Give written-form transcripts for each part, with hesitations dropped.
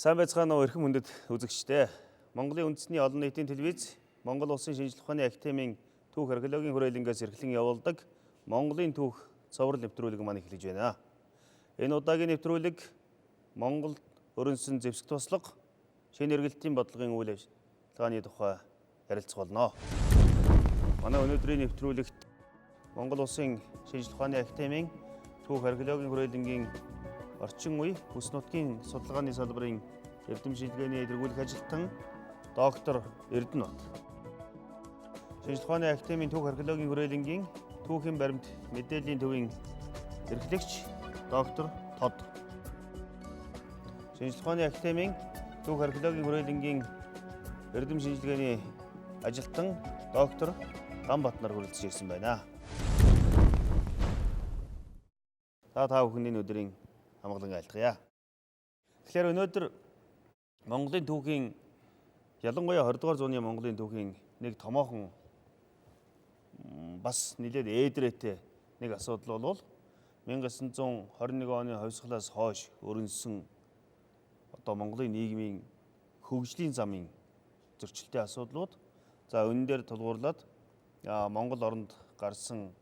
Сайн байцгаана уу эрхэм хүндэт үзэгчдээ. Монголын үндэсний олон нийтийн телевиз, Монгол Улсын шинжилгээ ухааны академийн түүх археологийн хүрээлэнгээс эрхлэн явуулдаг Монголын түүх цоврал нэвтрүүлэг маань эхлэж байна. Энэ удаагийн нэвтрүүлэг Монгол өрнсөн зэвсэгт бослого шинэ эргэлтийн бодлогын үйл ажиллагааны тухай ярилцах болно. Манай өнөөдрийн нэвтрүүлэгт Монгол Улсын шинжилгээ ухааны академийн түүх археологийн хүрээлэнгийн орчин үе бүс нутгийн судалгааны салбарын эрдэм шинжилгээний эргүүлэх ажилтан доктор Эрдэнэбат. Шинжилгээ ухааны академийн түүх археологийн хүрээлэнгийн түүхийн баримт мэдээллийн төвийн эрхлэгч доктор Тод. Шинжилгээ ухааны академийн түүх археологийн хүрээлэнгийн эрдэм шинжилгээний ажилтан доктор Ганбат нар хүрэлцэж ирсэн байна. Та бүхний өдрийн амгалан айлтгая. Тэгэхээр өнөөдөр Монголын түүхийн ялангуяа 20 дугаар зууны Монголын түүхийн нэг томоохон бас нэлээд ээдрээтэй нэг асуудал бол 1921 оны хувьсгалаас хойш өрнсөн одоо Монголын нийгмийн хөгжлийн замын зөрчилтэй асуудлууд за энэ дээр тулгуурлаад Монгол оронд гарсан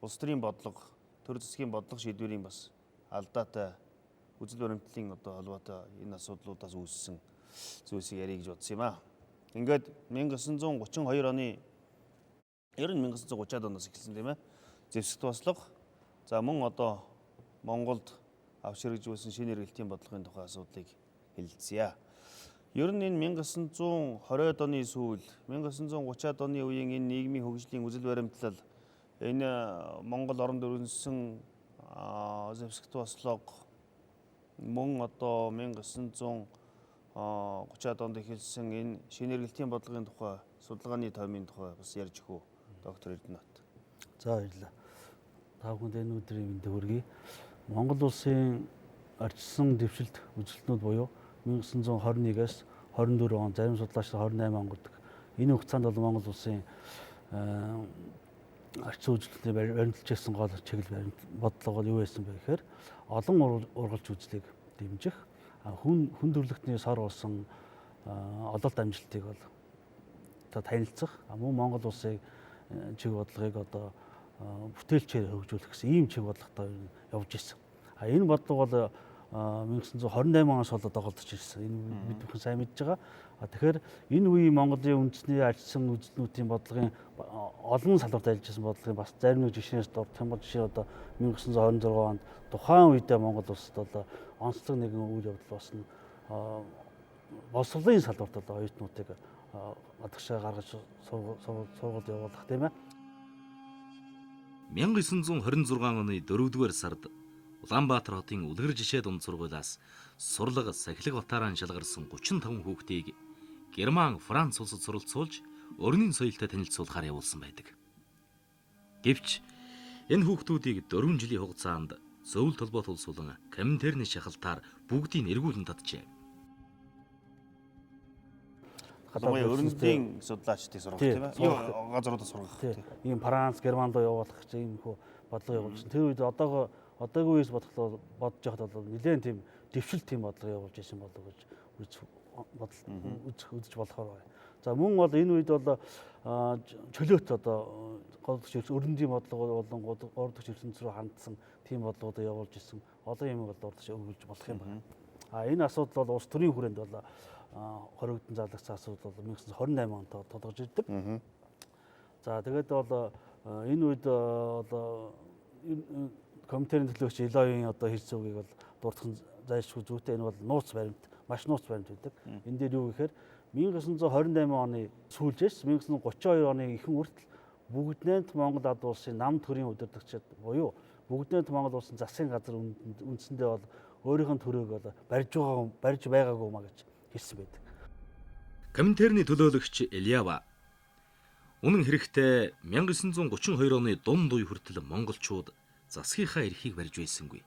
улс төрийн бодлого, төр засгийн бодлого шийдвэрийн бас алдаатай үзэл баримтлалын одоо холбоотой энэ асуудлуудаас үүссэн зүйлсийг ярих гэж бодсон юм аа. Ингээд 1932 оны ер нь 1930-аад оноос эхэлсэн тийм ээ. Зэвсэгт бослого. За мөн одоо Монголд авч хэрэгжүүлсэн шинэ эргэлтийн бодлогын тухай асуудлыг хэлэлцъя. Ер нь энэ 1920-ад оны сүүл, 1930-ад оны үеийн энэ нийгмийн хөгжлийн үзэл баримтлал энэ Монгол оронд өрнсөн зэвсэгт бослого мөн одоо 1930-ад онд эхэлсэн энэ шинэ эргэлтийн бодлогын тухай судалгааны томьёо тухай бас ярьж өгөө доктор Эрдэнэбат. За баярлалаа. Та бүхэнд энэ өдрийн мэндийг хүргэе. Монгол улсын арчсан дэвшилт үзэлтнүүд буюу 1921-ээс 24 он, зарим судлаач 28 он гэдэг. Энэ хугацаанд бол Монгол улсын арчсан үзэлтний баримталж ирсэн гол чиглэл бодлого юу байсан бэ гэхээр олон ургалж үзлийг дэмжих, хүн төрөлхтний сор болсон ололт амжилтыг бол танилцах, мөн Монгол улсын чиг бодлогыг одоо бүтээлчээр хөгжүүлэх гэсэн ийм чиг бодлоготой явж ирсэн. Энэ бодлого бол 1928 оноос болоод доголдож ирсэн. Энэ бид бүхэн сайн мэдж байгаа. Тэгэхээр энэ үеийн Монголын үндэсний арчсан үзэлтнүүдийн бодлогын олон салбарт ажиллаж байсан бодлогын бас зарим нэг жишээнээс дурдах юм бол жишээ одоо 1926 онд тухайн үедээ Монгол улсад бол онцлог нэгэн үйл явдал болсон бослогын салбарт бол оюутнуудыг гадагшаа гаргаж сургууль явуулах тийм ээ. 1926 оны 4-р сард Улаанбаатар хотын үлгэр жишээ дунд сургуулиас сурлага сахилга батаараа шалгарсан 35 хүүхдийг Герман, Франц улсад суралцуулж өрнийн соёлтой танилцуулахаар явуулсан байдаг. Гэвч энэ хүүхдүүдийг 4 жилийн хугацаанд зөвлөлт толгойд улсуулан Коминтерны шахалтаар бүгдийг эргүүлэн татжээ. Өрнөлийн судлаачдыг сургах тийм ээ. Юу газруудад сургах. Ийм Франц, Германд явуулах гэж ийм хөө бодлого явуулсан. Тэр үед одоогийн үеэс бодож байхад бол нэлээд тийм дэвшилт тийм бодлого явуулж ирсэн болов гэж үзэж болохоор байна. За мөн бол энэ үед бол чөлөөт одоо голдогч өрнөлийн бодлого болон голдогч ертөнц рүү хандсан тийм бодлогоо явуулж ирсэн олон юм бол дурдж өргүүлж болох юм байна. Энэ асуудал бол улс төрийн хүрээнд бол хоригдсон заалгацсан асуудал бол 1928 онд тодорхойлж ирдэг. За тэгээд бол энэ үед одоо Коминтерны төлөөгч Илогийн одоо хэл зүйгийг бол дурдсан зайлшгүй зүйтэй. Энэ бол нууц баримт, маш нууц баримт байдаг. Энэ дээр юу гэхээр 1928 оны сүүлжээс 1932 оны ихэнх хүртэл бүгднээнд Монгол Ад улсын нам төрийн удирдагчид буюу бүгднээнд Монгол улсын засгийн газар үндсэндээ бол өөрийнх нь төрөөг бол барьж байгаагүй маа гэж хэлсэн байдаг. Коминтерны төлөөлөгч Элиава үнэн хэрэгтээ 1932 оны дунд үе хүртэл монголчууд засгийнхаа эрхийг барьж байсангүй.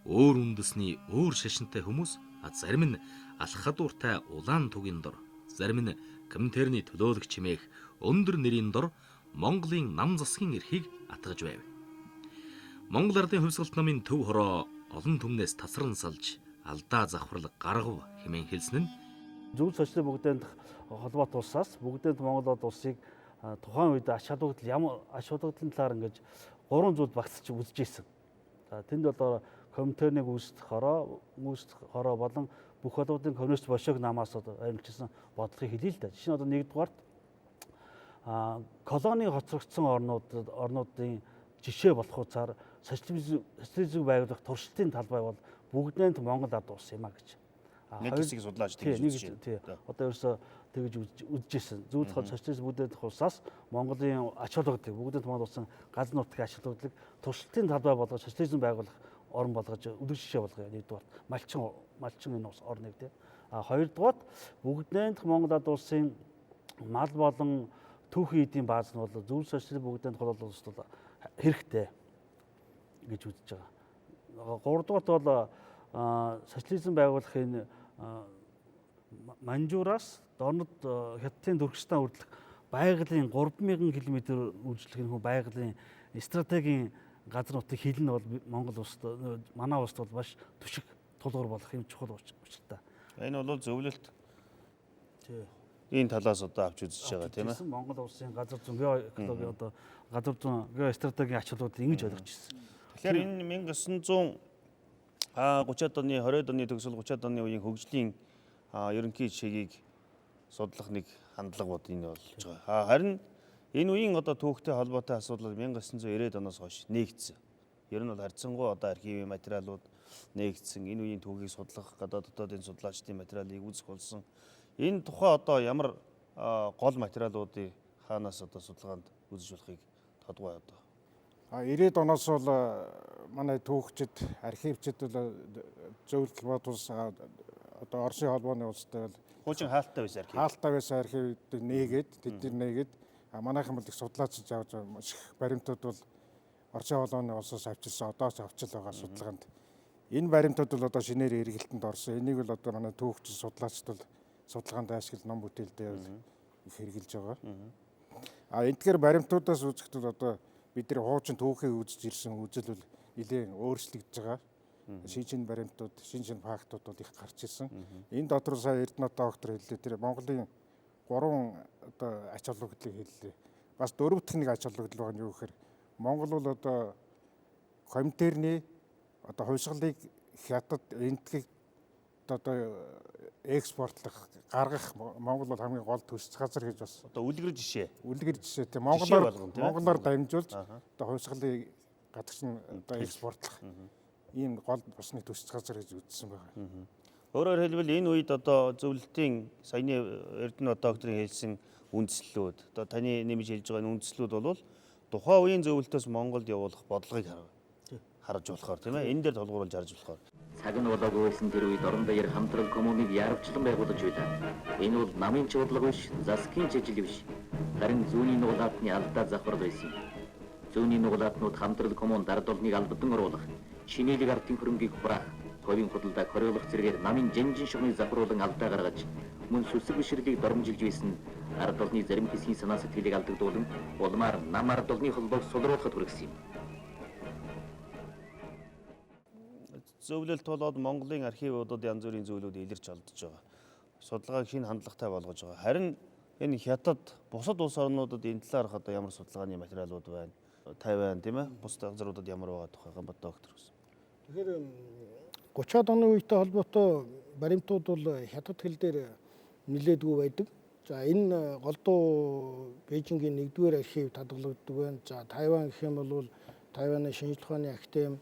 Өөр үндэсний өөр шашинтай хүмүүс зарим нь алх хадууртай улаан тугийн дор, зарим нь Коминтерны төлөөлөгч хэмээх өндөр нэрийн дор Монголын нам засгийн эрхийг атгаж байв. Монгол Ардын хувьсгалт намын төв хороо олон түмнээс тасран салж алдаа завхрал гаргав хэмээн хэлсэн нь Зөвлөлт соёлын бүгдээнд холбоот улсаас бүгдээнд Монгол улсыг тухайн үед ач холбогдлын талаар ингэж 3 зүйл багтсаж үзэж ирсэн. За тэнд бол Коминтернийг үүсгэх хороо болон бүх холбооны коммунист Большевик намаас амьдчилсан бодлогыг хэлье л да. Жишээ нь одоо нэгдүгээрт колони хоцрогдсон орнуудын жишээ болох утгаар социализм байгуулах туршилтын талбай бол бүгдээнд Монгол ард улс юм а гэж. Нэг хэсэг судлаач тэгж үзэж байна. Одоо ерөөсө тэгж үзэжсэн. Зөвхөн социализм бүдээд улсаас Монголын ач холбогдлыг бүгдээнд Монгол улсын газар нутгийн ач холбогдлыг туршилтын талбай болгож социализм байгуулах орн болгож өдөр жишээ болгоё. Нэгдүгээр малчин энэ орныг тийм. Хоёрдугаар бүгдээнд Монгол ард улсын мал болон түүхийн эдийн бааз нь бол зөвлөлт соёлын бүгдээнд холбоолох улсад бол хэрэгтэй гэж үзэж байгаа. Гуравдугаарт бол социализм байгуулах энэ Манжуураас дорнод Хятадын Туркестан хүртэлх байгалийн 3000 км үржлэх энэ байгалийн стратегийн газар нутгийн хил нь бол Монгол улсад манай улсад бол маш түшиг тулгуур болох юм чухал учиртай. Энэ бол зөвлөлт энэ талаас одоо авч үзэж байгаа тийм ээ. Монгол улсын газар зүйн геоэкологи одоо газар зүйн геостратегийн ач холбогдлыг ингэж ойлгож ирсэн. Тэгэхээр энэ 1930-ад оны 20-ад оны төгсөл 30-ад оны үеийн хөгжлийн ерөнхий жишээгийг судлах нэг хандлагууд энэ болж байгаа. Харин энэ үеийн одоо түүхтэй холбоотой асуудал 1990-ад оноос хойш нээгдсэн. Ер нь бол харьцангуй одоо архивын материалууд нээгдсэн. Энэ үеийн түүхийг судлах гадаад дотоодын судлаачдын материалыг үзэх болсон. Энэ тухай одоо ямар гол материалуудыг хаанаас одоо судалгаанд үзэж болохыг тодгоо одоо. 90-ад оноос бол манай түүхчид, архивчид бол зөвлөлт бодвол одоо Оросын холбооны улстай бол хуучин хаалттай байсан архив. Хаалттай байсан архивыг нээгээд тэд нээгээд манайхан бол их судлаачиж авч их баримтууд бол Оросын холбооны улсаас авчирсан, одоос авчил байгаа судалгаанд. Энэ баримтууд бол одоо шинээр эргэлтэнд орсон. Энийг бол одоо манай түүхч судлаачид бол судалгаанд ашиглаж ном бүтээлдээ их хэрэгжилж байгаа. Эдгээр баримтуудаас үзэхэд бол одоо бидний хуучин түүхийг үзэж ирсэн үзэл бол нэлээд өөрчлөгдөж байгаа. Шинэ баримтууд, шинэ фактууд бол их гарч ирсэн. Энэ дотор сая Эрдэнэт доктор хэллээ. Тэр Монголын 3 одоо ач холбогдлыг хэллээ. Бас 4 дахь нэг ач холбогдол байгаа нь юу гэхээр Монгол бол одоо Коминтерний одоо хувьсгалыг хятад энтгийг одоо экспортлох, гаргах Монгол бол хамгийн гол төсөл газар гэж бас одоо үлгэр жишээ тийм Монголоор дамжуулж одоо хувьсгалыг гадагш нь одоо экспортлох ийм гол басны төсөл газар гэж үзсэн байна. Өөрөөр хэлбэл энэ үед одоо зөвлөлтийн саяны Эрдэнэт докторын хэлсэн үндслүүд одоо таны нэмж хэлж байгаа үндслүүд бол тухайн үеийн зөвлөлтөөс Монголд явуулах бодлогыг харж болохоор тийм ээ. Энэ дээр толгууруулж харж болохоор цаг нь болоогүй байсан тэр үед орон даяар хамтрал коммуныг яарвчлан байгуулж байлаа. Энэ бол намын ч бодлого биш, засгийн чижил биш. Харин зүүнний нугалаатны алдаа завхрал байсан. Зүүнний нугалаатнууд хамтрал коммунд ард олныг албадан оруулах, шинэлэг ардын хөрөнгийг хураах, товийн худалдааг хориглох зэргээр намын жинжин шугныг завхруулан алдаа гаргаж, мөн сүсэг бишрлийг доромжилж байсан ард олны зарим хэсгийн санаа сэтгэлийг алдагдуулан, улмаар нам ард олны холбоог сулруулахад хүргэсэн юм. зөвлөлт болоод Монголын архивуудад янз бүрийн зөвлөлүүд илэрч олдож байгаа. Судалгааг шинэ хандлагатай болгож байгаа. Харин энэ Хятад бусад улс орнуудад энэ талаарх одоо ямар судалгааны материалууд байна? Тайван тийм ээ? Бусад газруудад ямар байгаа тухай Гамбат доктор гэсэн. Тэгэхээр 30-аад оны үетэй холбоотой баримтууд бол Хятад хэл дээр нэлээдгүй байдаг. За энэ голдуу Бээжингийн 1-р архив татгалагддаг байна. За Тайван гэх юм бол Тайваны шинжлэх ухааны академи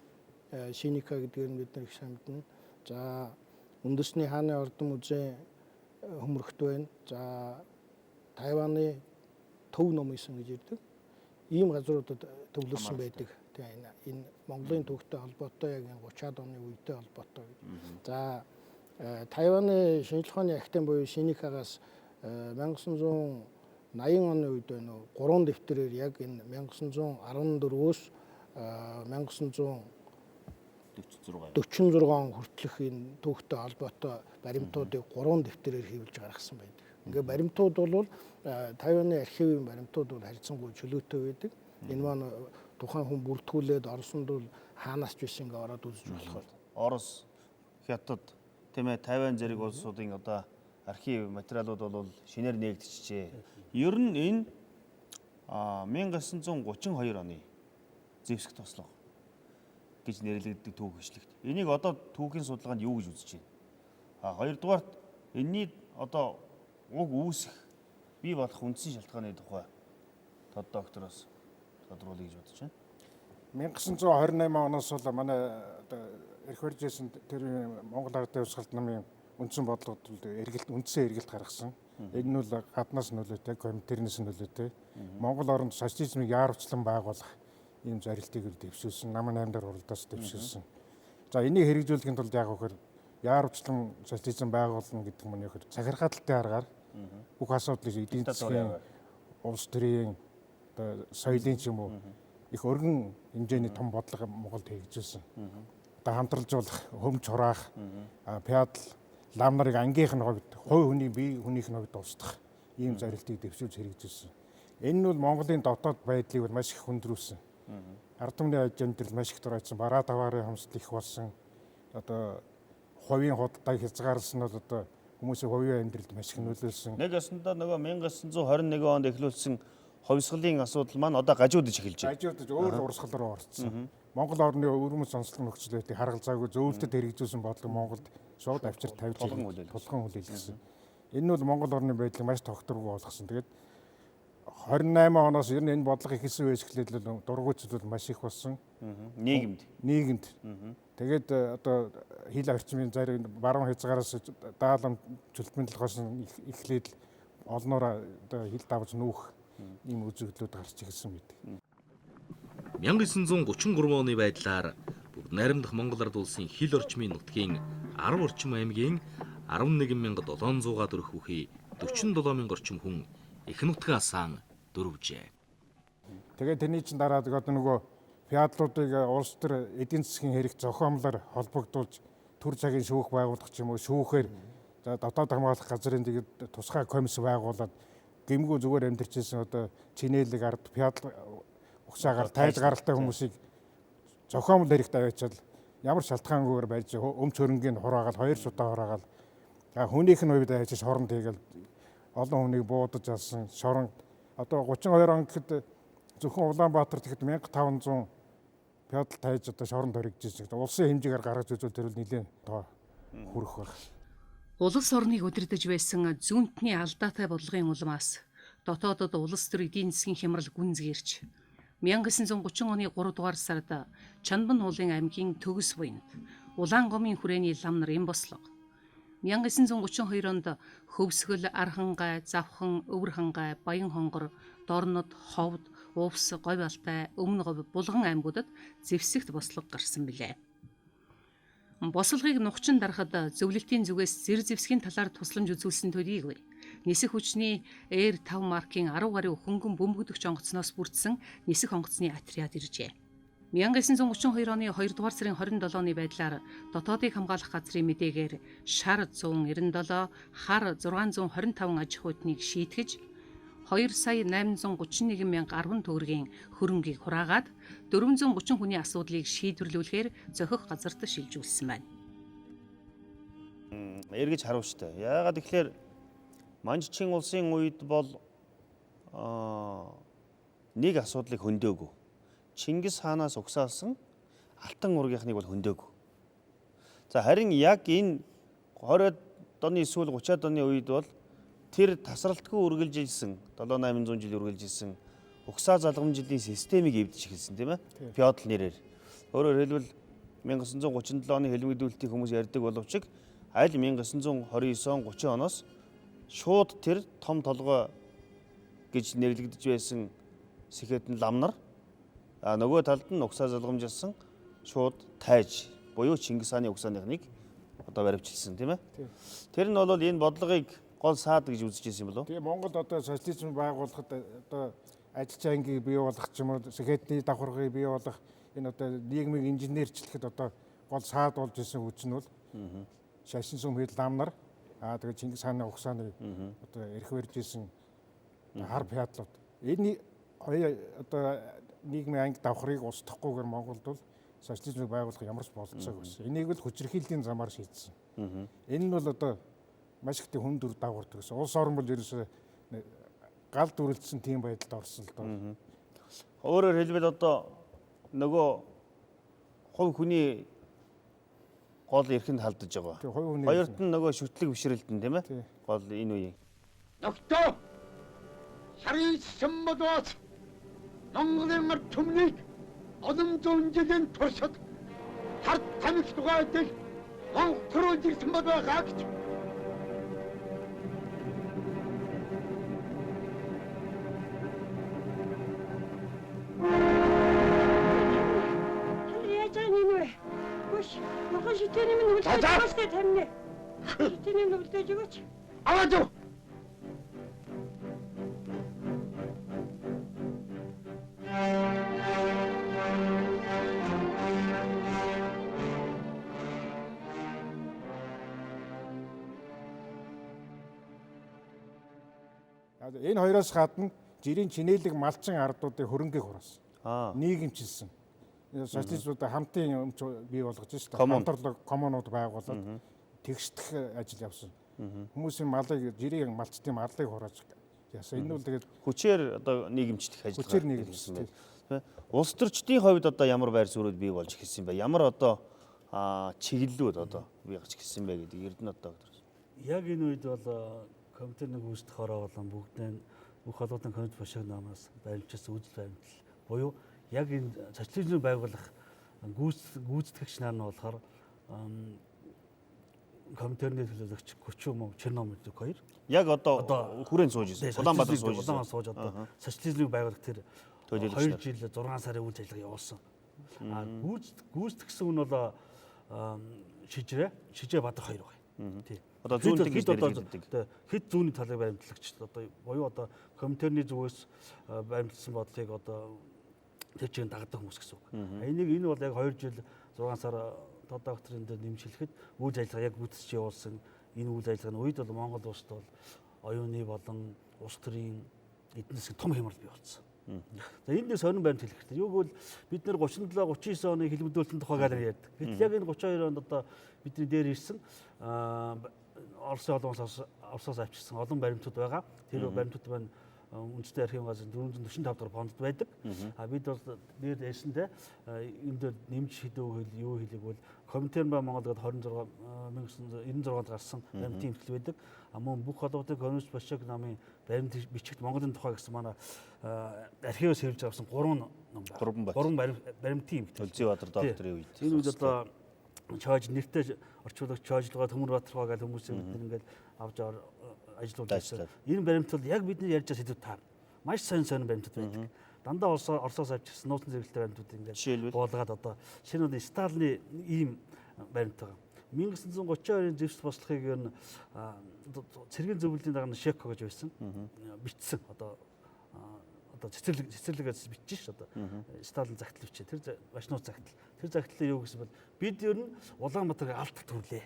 Шиника гэдгээр нь бид нар их сайн мэднэ. За үндэсний хааны ордон музей хөмөрхт байна. За Тайваны төв ном исэн гэж ирдэг. Ийм газруудад төвлөрсөн байдаг. Энэ Монголын түүхтэй холбоотой яг 30-аад оны үетэй холбоотой. За Тайваны шинжлэх ухааны академи буюу Шиникагаас 1980 оны үед байна уу 3 дэвтэрээр яг энэ 1914-өөс 1946 хүртэлх энэ түүхтэй холбоотой баримтуудыг 3 дэвтэрээр хэвлэж гаргасан байдаг. Ингээ баримтууд бол Тайваны архивын баримтууд бол харьцангуй чөлөөтэй байдаг. Энэ маань тухайн хүн бүртгүүлээд Оросонд бол хаанаас ч биш ингээ ороод үзэж болохоор. Орос Хятад тийм ээ Тайвань зэрэг улсуудын одоо архив материалууд бол шинээр нээгдчихжээ. Ер нь энэ 1932 оны зэвсэгт бослого гэж нэрлэгддэг түүх ишлэгт. Энийг одоо түүхийн судалгаанд юу гэж үзэж байна? Хоёрдугаарт энэний одоо уг үүсэх бий болох үндсэн шалтгааны тухай доктороос тодруулъя гэж бодож байна. 1928 оноос бол манай эрх барьжсэн тэр Монгол Ардын Хувьсгалт намын үндсэн бодлогод үндсэн эргэлт гаргасан. Энэ нь бол гаднаас нөлөөтэй, Коминтернээс нөлөөтэй. Монгол оронд социализмыг яарвчлан байгуулах ийм зорилтыг дэвшүүлсэн, намын 8 дахь уралдаас дэвшүүлсэн. За энийг хэрэгжүүлэхийн тулд яг вөхөр яарвчлан социализм байгуулна гэдэг нь нөхөр захиргааталтай аргаар бүх асуудлыг эдийн засгийн, улс төрийн, соёлын ч юм уу их өргөн хэмжээний том бодлого Монголд хэрэгжүүлсэн. Одоо хамтралжуулах, хөмж хураах, пядал, лам нарыг ангийнх нь хувьд, хувь хүний бие хүнийх нь хувьд устгах ийм зорилтыг дэвшүүлж хэрэгжүүлсэн. Энэ нь бол Монголын дотоод байдлыг маш их хүндрүүлсэн. Ард түмний аж амьдрал маш их дурайсан, бараа даваарын хомсдол их болсон. Одоо хувийн худалдааг хязгаарласан нь одоо хүмүүсийн хувийн амьдралд маш их нөлөөлсөн. Нэг ясандаа нөгөө 1921 онд эхлүүлсэн хувьсгалын асуудал маань одоо гажуудж эхэлж байна. Гажуудж өөр урсгал руу орцсон. Монгол орны өвөрмөц онцлог нөхцөл байдлыг харгалзаагүй зөвлөлтөд хэрэгжүүлсэн бодлого Монголд шууд авчир тавьж тулган хүлээлгэсэн. Энэ нь бол Монгол орны байдлыг маш тогтворгүй болгосон. Тэгээд 28 оноос ер нь энэ бодлого ихэлсэн үеэс эхлээд дургуйчд бол маш их болсон. Нийгэмд. Тэгээд одоо хил орчмын зарим баруун хязгаараас даалам чөлтмөн толгоос эхлээд олноор одоо хил давж нүүх ийм үзэгдлүүд гарч ирсэн байдаг. 1933 оны байдлаар бүгд найрамдах Монгол Ард улсын хил орчмын нутгийн 10 орчим аймгийн 11,700 төгрөг бүхий 47,000 орчим хүн их нутгаасаа дөрвжээ. Тэгээд тэрний чинь дараад одоо нөгөө феодлуудыг улс төр эдийн засгийн хэрэг зохиомлоор холбогдуулж төр цагийн шүүх байгуулах ч юм уу шүүхээр за дотоод хамгаалах газрын тэгээд тусгай комисс байгуулад гэмгүй зүгээр амьдарч ирсэн одоо чинээлэг ард феодал угсаагаар тайлж гаралтай хүмүүсийг зохиомл хэрэгтэй аваачаад ямар шалтгаангүйгээр барьж өмч хөрөнгийн хураагаал 2 судаа хураагаал хүнийх нь хувьд аваачиж шоронд хийгээл олон хүнийг буудаж алсан шорон одоо 32 он гэхэд зөвхөн Улаанбаатар тэгэхэд 1500 феодал тайж одоо шоронд хоригдож байгаа. Улсын хэмжээгээр гаргаж үзвэл тэр нэлээд тоо хүрэх баг. Улс орныг удирдах байсан зүүнтний алдаатай бодлогын улмаас дотоодод улс төр эдийн засгийн хямрал гүнзгийрч 1930 оны 3 дугаар сард Чанбан уулын аймгийн Төгс буйнд Улаангомын хүрээний лам нарын бослого 1932 онд Хөвсгөл, Архангай, Завхан, Өвөрхангай, Баян хонгор, Дорнод, Ховд, Увс, Говь Алтай, Өмнө Говь булган аймагуудад зэвсэгт бослого гарсан билээ. Бослогыг нухчин дарахад зөвлөлтийн зүгээс зэр зэвсгийн талаар тусламж үзүүлсэн төдийгүй нисэх хүчний R5 маркийн 10 гаруй хөнгөн бөмбөгдөгч онгоцноос бүрдсэн нисэх онгоцны отряд иржээ. 1932 оны 2 дугаар сарын 27-ны байдлаар дотоодыг хамгаалах газрын мэдээгээр шар 197, хар 625 аж ахуйтныг шийтгэж 2,831,010 төгрөгийн хөрөнгийг хураагаад 430 хүний асуудлыг шийдвэрлүүлэхээр зохих газарт шилжүүлсэн байна. Эргэж харуулжтай. Яагаад тэгэхээр Манжчин улсын үед бол нэг асуудлыг хөндөөгүй. Чингис хаанаас угсаалсан алтан ургийнхныг бол хөндөөгүй. За харин яг энэ 20-од оны эсвэл 30-од оны үед бол тэр тасралтгүй үргэлжилсэн 7-800 жил үргэлжилсэн угсаа залгамжлалын системийг эвдэж эхэлсэн тийм ээ. Феодал нэрээр. Өөрөөр хэлбэл 1937 оны хэлмэгдүүлэлтийг хүмүүс ярьдаг боловч аль 1929-30 оноос шууд тэр том толгой гэж нэрлэгдэж байсан сэхэтэн лам нар нөгөө талд нь угсаа залгамжилсан шууд тайж буюу Чингис хааны угсааныхныг одоо баривчилсан тийм ээ. Тэр нь бол энэ бодлогыг гол саад гэж үзэж байсан юм болов уу? Тэгээ Монгол одоо социализм байгуулахад одоо ажилч ангийг бий болгох ч юм уу сэхэтний давхаргыг бий болгох энэ одоо нийгмийн инженерчлэхэд одоо гол саад болж исэн хүч нь бол шашин сүм хэл лам нар тэгээ Чингис хааны угсааны одоо эрх барьж исэн хар феодлууд энэ одоо нийгмийн анги давхрыг устгахгүйгээр Монголд бол социализмыг байгуулах ямар ч бололцоог байсан. Энийг л хүчирхийллийн замаар шийдсэн. Энэ нь бол одоо маш их хүн дүр дагуулдаг гэсэн. Улс орн бол ерөөсөө гал дүрлэлсэн тийм байдалд орсон л доо. Өөрөөр хэлбэл одоо нөгөө хувь хүний гол эрхэнд халдаж байгаа. Хоёрт нь нөгөө шүтлэг бишрэлтэн тийм ээ. Гол энэ үеийн. Нөхдөө шарын сэмбодоос Монголын ард түмнийг олон зуун жилийн туршид хард тамхи тугайдаг Монголын ирсэн байгаа гэж Нохо шитэний минь үлдээж байгаа шүү дээ тамины. Шитэний минь үлдээж байгаа ч. аваад юу? Энэ хоёроос гадна жирийн чинээлэг малчин ардуудыг хөрөнгөийг хураасан. Нийгэмчилсэн. Социалистуудаа хамтын бий болгож шүү дээ. Хамтарлаг коммунууд байгуулад тэгшдэх ажил явсан. Хүмүүсийн малыг жирийн малчтын марлыг хурааж яасан. Энэ бол тэгээд хүчээр одоо нийгэмчлэх ажиллагаа. Хүчээр нийгэмчлэх. Улс төрчдийн хувьд одоо ямар байр суурийг бий болж эхэлсэн бэ? Ямар одоо чиглэлүүд одоо бий гарч эхэлсэн бэ гэдэг Эрдэнэ одоо. Яг энэ үед бол компьютерны гүйцэтгэх хороо болон бүх холбоотой компьютер башиг намаас баримтчилсан үзэл баримтлал буюу яг энэ социализмыг байгуулах гүйцэтгэгч нар нь болохоор компьютерны төлөөлөгч Көчөм Черномордик хоёр. Яг одоо хүрээнд сууж ирсэн. Улаанбаатар сууж ирсэн. Улаанбаатар сууж одоо социализмыг байгуулах тэр 2 жил 6 сарын үйл ажиллагаа явуулсан. Гүйцэтгсэн нь бол Шижээ Бадар хоёр байна. Тийм. Одоо зүүн хэд хэд зүүнний талыг баримтлагч одоо буюу одоо компьютерны зүгээс баримтлсан бодлыг одоо тэр чинь дагдаг хүмүүс гэсэн үг. Энэ бол яг 2 жил 6 сар докторын дээр нэмжлэхэд үйл ажиллагаа яг гүйцэж явуулсан. Энэ үйл ажиллагааны үед бол Монгол улсад бол оюуны болон улс төрийн эдийн засгийн том хямрал бий болсон. За энэ сонин баримт хэлэх хэрэгтэй. Юу гэвэл бид нэр 37 39 оны хэлбэлдүүлэлтийн тухай галер ярьдаг. Гэтэл яг энэ 32 онд одоо бидний дээр ирсэн Оросын Оросоос авчирсан олон баримтууд байгаа. Тэр баримтууд маань үндэсний архивын газрын 445 дахь фонд байдаг. Бид бол нэр ярьсантай энэ дээр нэмж шийдвэр юу хэлийг бол Коминтерн ба Монголд 1996 гарсан баримтын эмчил байдаг. Мөн бүх холбоотой коммунист башиг намын баримт бичигт Монголын тухай гэсэн манай архивээс хэлж авсан 3 ном байна. 3 баримтын эмчил. Зэвбадар докторын үед. Энэ үед одоо чойж нэртэй орчуулагч чойжлогоо Төмөр Батархаа гэх хүмүүсээ бид ингээд авч ажиллуулсан. Энэ баримт бол яг бидний ярьж байгаа сэдвүүд таа. Маш сонин баримтууд байдаг. Дандаа Оросоос авчирсан нууцны зэрэглэлтэй баримтууд ингээд буулгаад одоо шинэ үеийн Сталины ийм баримт байгаа. 1932-ын зэвсэгт бослохыг ер нь цэргийн зөвлөлийн дарга Шеко гэж байсан. Бичсэн одоо цэцэрлэгээс бичиж ш одоо Сталин загтал бичээ. Тэр Вашнууд загтал. Тэр загтлаа юу гэсэн бол бид ер нь Улаанбаатарыг алдах төрлөө.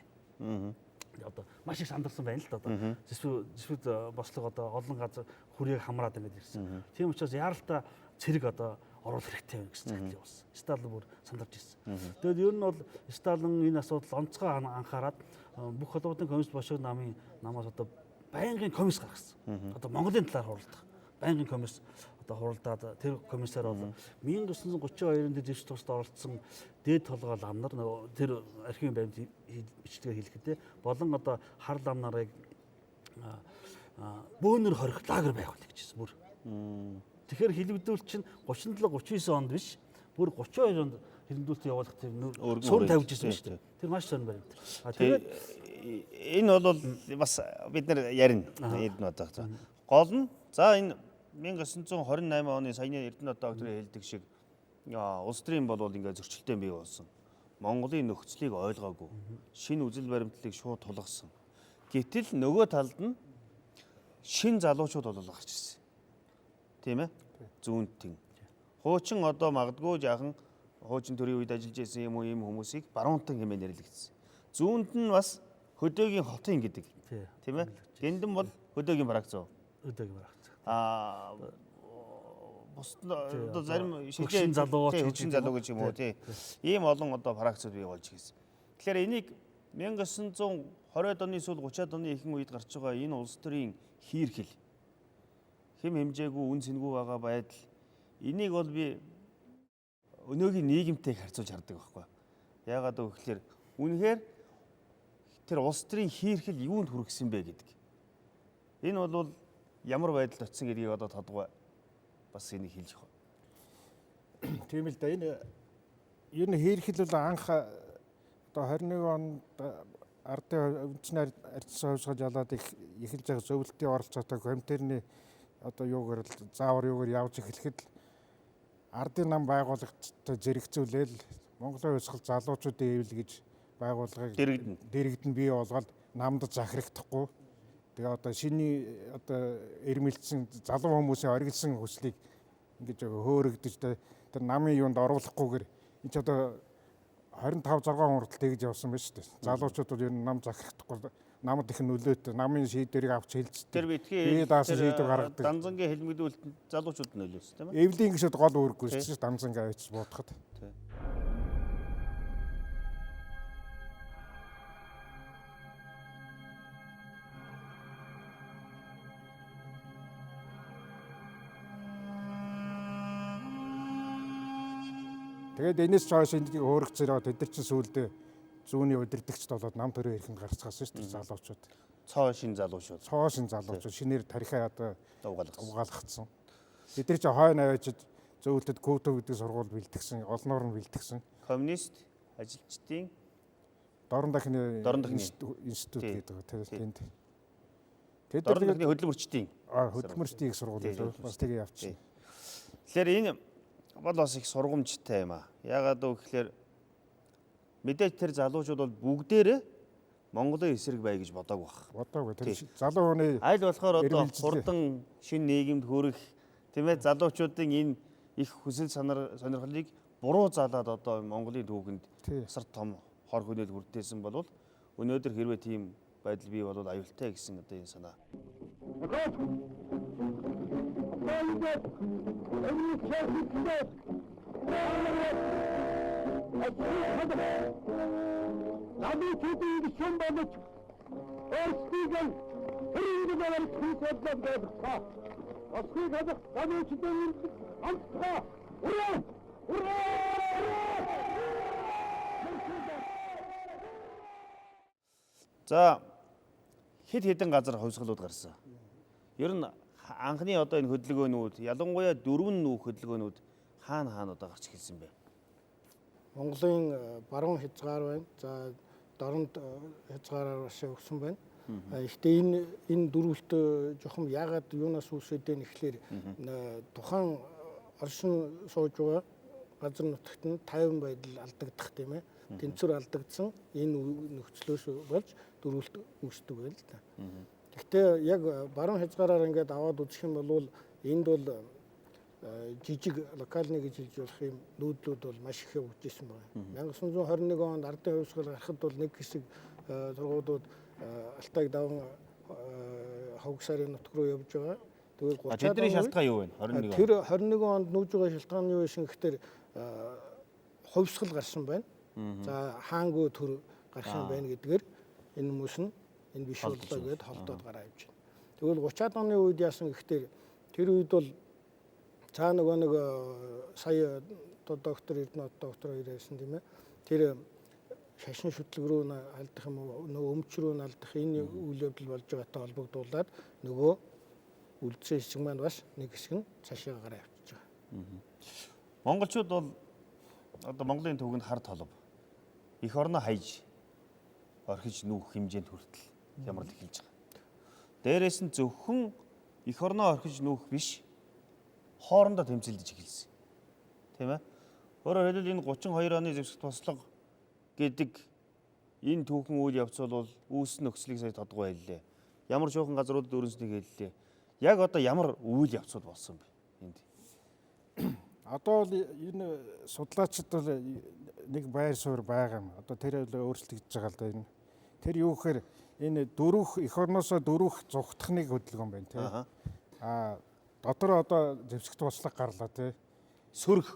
Одоо маш их сандарсан байна л да одоо. Зэвсэгт бослого одоо олон газар хүрээг хамраад ингэж ирсэн. Тийм учраас яаралтай цэрэг одоо оруулах хэрэгтэй байна гэсэн загтал явуулсан. Сталин бүр сандарч ирсэн. Тэгэд ер нь бол Сталин энэ асуудал онцгой анхаарад бүх холбоотой коммунист башиг намаас одоо байнгын комисс гаргасан. Одоо Монголын талаар хуралдах байнгын комисс хуралдаад тэр комиссар бол 1932 онд зэвсэгт тусад оролцсон дээд толгой лам нар тэр архивын баримт бичдгээр хэлэхдээ болон одоо хар лам нарыг бөөнөр хорих лагер байгуулъя гэжсэн бүр. Тэгэхээр хэлбэлдүүл чинь 37 39 онд биш бүр 32 онд хэлбэлдүүлэлт явуулах тэр сур тавьж ирсэн шүү дээ. Тэр маш сонир баримт. Тэгээд энэ бол бас бид нар ярина. Эрдэнэ одоо. Гол нь за энэ 1928 оны саяны Эрдэнэ докторын хэлдэг шиг улс төрийн болвол ингээд зөрчилтэй бий болсон. Монголын нөхцөлийг ойлгоогүй. Шинэ үзэл баримтлалыг шууд тулгасан. Гэтэл нөгөө талд нь шинэ залуучууд бол гарч ирсэн. Тийм ээ? Зүүнтийн. Хуучин одоо магадгүй жаахан хуучин төрийн үед ажиллаж байсан юм уу ийм хүмүүсийг баруунтан хэмээн нэрлэгдсэн. Зүүнд нь бас хөдөөгийн хотын гэдэг. Тийм ээ? Дэндэн бол хөдөөгийн фракц. Хөдөөгийн фракц. бус одоо зарим хөгшин залуу хөгшин залуу гэж юм уу тий. Ийм олон одоо фракцууд бий болж ирсэн. Тэгэхээр энийг 1920-ад оны сүүл 30-ад оны ихэнх үед гарч байгаа энэ улс төрийн хийрхэл хэм хэмжээгүй үн цэнгүй байгаа байдал энийг бол би өнөөгийн нийгэмтэй харьцуулж хардаг байхгүй. Яагаад гэвэл үнэхээр тэр улс төрийн хийрхэл юунд хүргэсэн бэ гэдэг. Энэ бол ямар байдалд очисон гэдгийг одоо тодгой бас энийг хэлж байгаа. Тийм л да. Энэ хийрхэл бол анх одоо 21 онд ардын өвчнөр арчсан хувьсгал ялаад эхэлж байгаа зөвлөлтийн оролцоотой комитетний одоо юугаар л заавар юугаар явж эхлэхэд ардын нам байгуулагчтай зэрэгцүүлэл Монголын хувьсгал залуучуудын эвл гэж байгууллагыг дэрэгдэн бий болгоод намд захирагдахгүй. Тэгээ одоо шиний одоо эрмэлцсэн залуу хүмүүсийн оргилсан хүслийг ингэж хөөрөгдөж тэр намын юунд оруулахгүйгээр энэ ч одоо 25 6 хүртэл тэгж явсан байна шүү дээ. Залуучууд бол ер нь нам захирагдахгүй намд их нөлөөтэй намын шийдвэрийг авч хэлж тэр битгий даасан шийдвэр гаргадаг. Данзангийн хэлмэгдүүлэлт залуучууд нь нөлөөс тийм ээ. Эвлийн гişүүд гол үүрэггүй шүү дээ. Данзангаа авч бодоход. Тэгээд энэс ч хойш энийг хөөргцөрөө тэд нар чинь сүүлдээ зүүнний удирдагчд болоод нам төрөө ихэнд гарцгаасан шүү дээ залуучууд. Цоо шин залуучууд шинээр тарихаа одоо угаалгацсан. Бид нар ч хойно аваачид зөвлөлтөд квота гэдэг сургууль бэлтгэсэн, олноор нь бэлтгэсэн. Коммунист ажилчдын дорн дахны институт гэдэг тэнд. Дорн дахны хөдөлмөрчдийн хөдөлмөрчдийн сургууль лөө бас тэгээ явчихсан. Тэгэхээр энэ бол бас их сургамжтай юм аа. Яагаад гэвэл мэдээж тэр залуучууд бол бүгдээрээ Монголын эсрэг бай гэж бодоагүй баг. Бодоагүй. Тэр залуу хүний аль болохоор одоо хурдан шин нийгэмд хүрэх тийм ээ залуучуудын энэ их хүсэл сонирхлыг буруу залаад одоо Монголын түүхэнд асар том хор хөнөөл хүртээсэн бол өнөөдөр хэрвээ тийм байдал бий бол аюултай гэсэн одоо энэ санаа. Намын гişэн болж өөрсдийг хэрэг хийгээд байдаг. Асхийг хадах намын амтгаа. Ура! Ура! За хэд хэдэн газар хувьсгалууд гарсан. Ер нь анхны одоо энэ хөдөлгөөнүүд ялангуяа дөрвөн нүүх хөдөлгөөнүүд хаана одоо гарч ирсэн бэ? Монголын баруун хязгаар байна. За дорнд хязгаараар бас өгсөн байна. Гэхдээ энэ дөрвөлт жоохон яагаад юунаас үүсээд байна гэхлээр тухайн оршин сууж байгаа газар нутагт нь тайван байдал алдагдах тийм ээ. Тэнцвэр алдагдсан энэ нөхцлөөс болж дөрвөлт үүсдэг байл л та. Гэхдээ яг баруун хязгаараар ингээд аваад үзэх юм бол энд бол жижиг локальны гэж хэлж болох юм нүүдлүүд бол маш их явагдсан байна. 1921 онд ардын хувьсгал гарахад бол нэг хэсэг сургуулиуд Алтайг даван хавгсарын нутг руу явж байгаа. Тэгвэл 30-аад тэдний шалтгаан юу вэ? 21 тэр 21 онд нүүж байгаа шалтгаан нь юу вэ гэхээр хувьсгал гарсан байна. За хаангүй төр гарсан байна гэдгээр энэ хүмүүс нь энэ биш боллоо гэдээ холдоод гараа явж байна. Тэгвэл 30-аад оны үед яасан гэхээр тэр үед бол цаа нэг сая доктор Эрдэнэт доктор хоёр байсан тийм ээ. Тэр шашин шүтлэг рүү алдах юм уу нөгөө өмч рүү алдах энэ үйл явдал болж байгаатай холбогдуулаад нөгөө үлдсэн хэсэг маань бас нэг хэсэг нь цаашаа гараа явчихж байгаа. Монголчууд бол одоо Монголын түүхэнд хар толб эх орноо хайж орхиж нүүх хэмжээнд хүртэл хямрал эхэлж байгаа. Дээрээс нь зөвхөн эх орноо орхиж нүүх биш хоорондоо тэмцэлдэж эхэлсэн. Тийм ээ. Өөрөөр хэлбэл энэ 32 оны зэвсэгт бослого гэдэг энэ түүхэн үйл явц бол үүссэн нөхцөлийг сая тодгоо хэллээ. Ямар шуухан газруудад өрнөснийг хэллээ. Яг одоо ямар үйл явцуд болсон бэ энд? Одоо энэ судлаачид бол нэг байр суурь байгаа юм. Одоо тэр өөрчлөгдөж байгаа л да энэ. Тэр юу гэхээр энэ дөрвөх эх орноосоо дөрвөх зүгтхныг хөдөлгөөн байна тийм. Дотор одоо зэвсэгт бослого гарлаа тий. Сөрөг.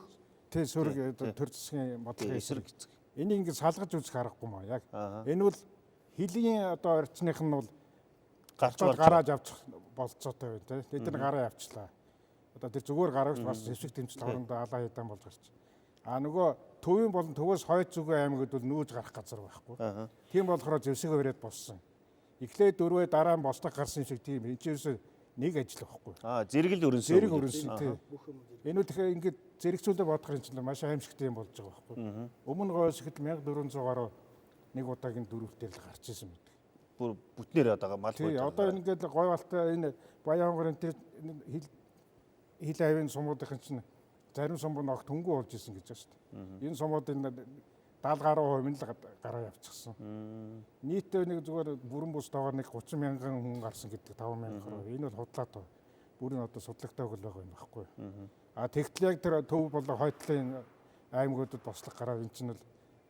Тий сөрөг төр засгийн бодлогын эсрэг эцэг. Энийг ингэ салгаж үзэх аргагүй маа яг. Энэ бол хилийн одоо орчных нь бол гарааж авчих болцоотой байна тий. Тэд нар гараа явчлаа. Одоо тэр зүгээр гарагч бас зэвсэг тэмцэл хоорондоо алаа хайдан болж гарч. Нөгөө төвийн болон төвөөс хойд зүгэн аймагуд бол нүүж гарах газар байхгүй. Тийм болохоор зэвсэг өрөөд боссон. Эхлээд дөрвөө дараа нь бослог гарсан шиг тийм энэ нэг ажил байхгүй. Зэрэгэл өрнсөн. Зэрэг өрнсөн тийм. Энэ үл тэгэхээр ингээд зэрэгцүүлээ бодох юм чинь маш аимшигтай юм болж байгаа байхгүй. Өмнө гоос ихэд 1400 гаруй нэг удаагийн дөрөвтөр л гарч ирсэн мэт. Бүр бүтнээр одоо мал бай. Одоо ингээд гой балтай энэ Баянгарын тэр хил авийн сумуудын чинь зарим сумбын огт хөнгөө болж исэн гэж байна шүү дээ. Энэ сумуудын 70 гаруй хувь нь л гараа явчихсан. Нийтдээ нэг зүгээр бүрэн бус тоогоор нэг 30 мянган хүн гарсан гэдэг 5 мянган гаруй. Энэ бол худлаа тоо. Бүрийн одоо судлагтайг л байгаа юм байхгүй. Тэгтэл яг тэр төв болон хойтлын аймагуудад бослог гараа энэ чинь л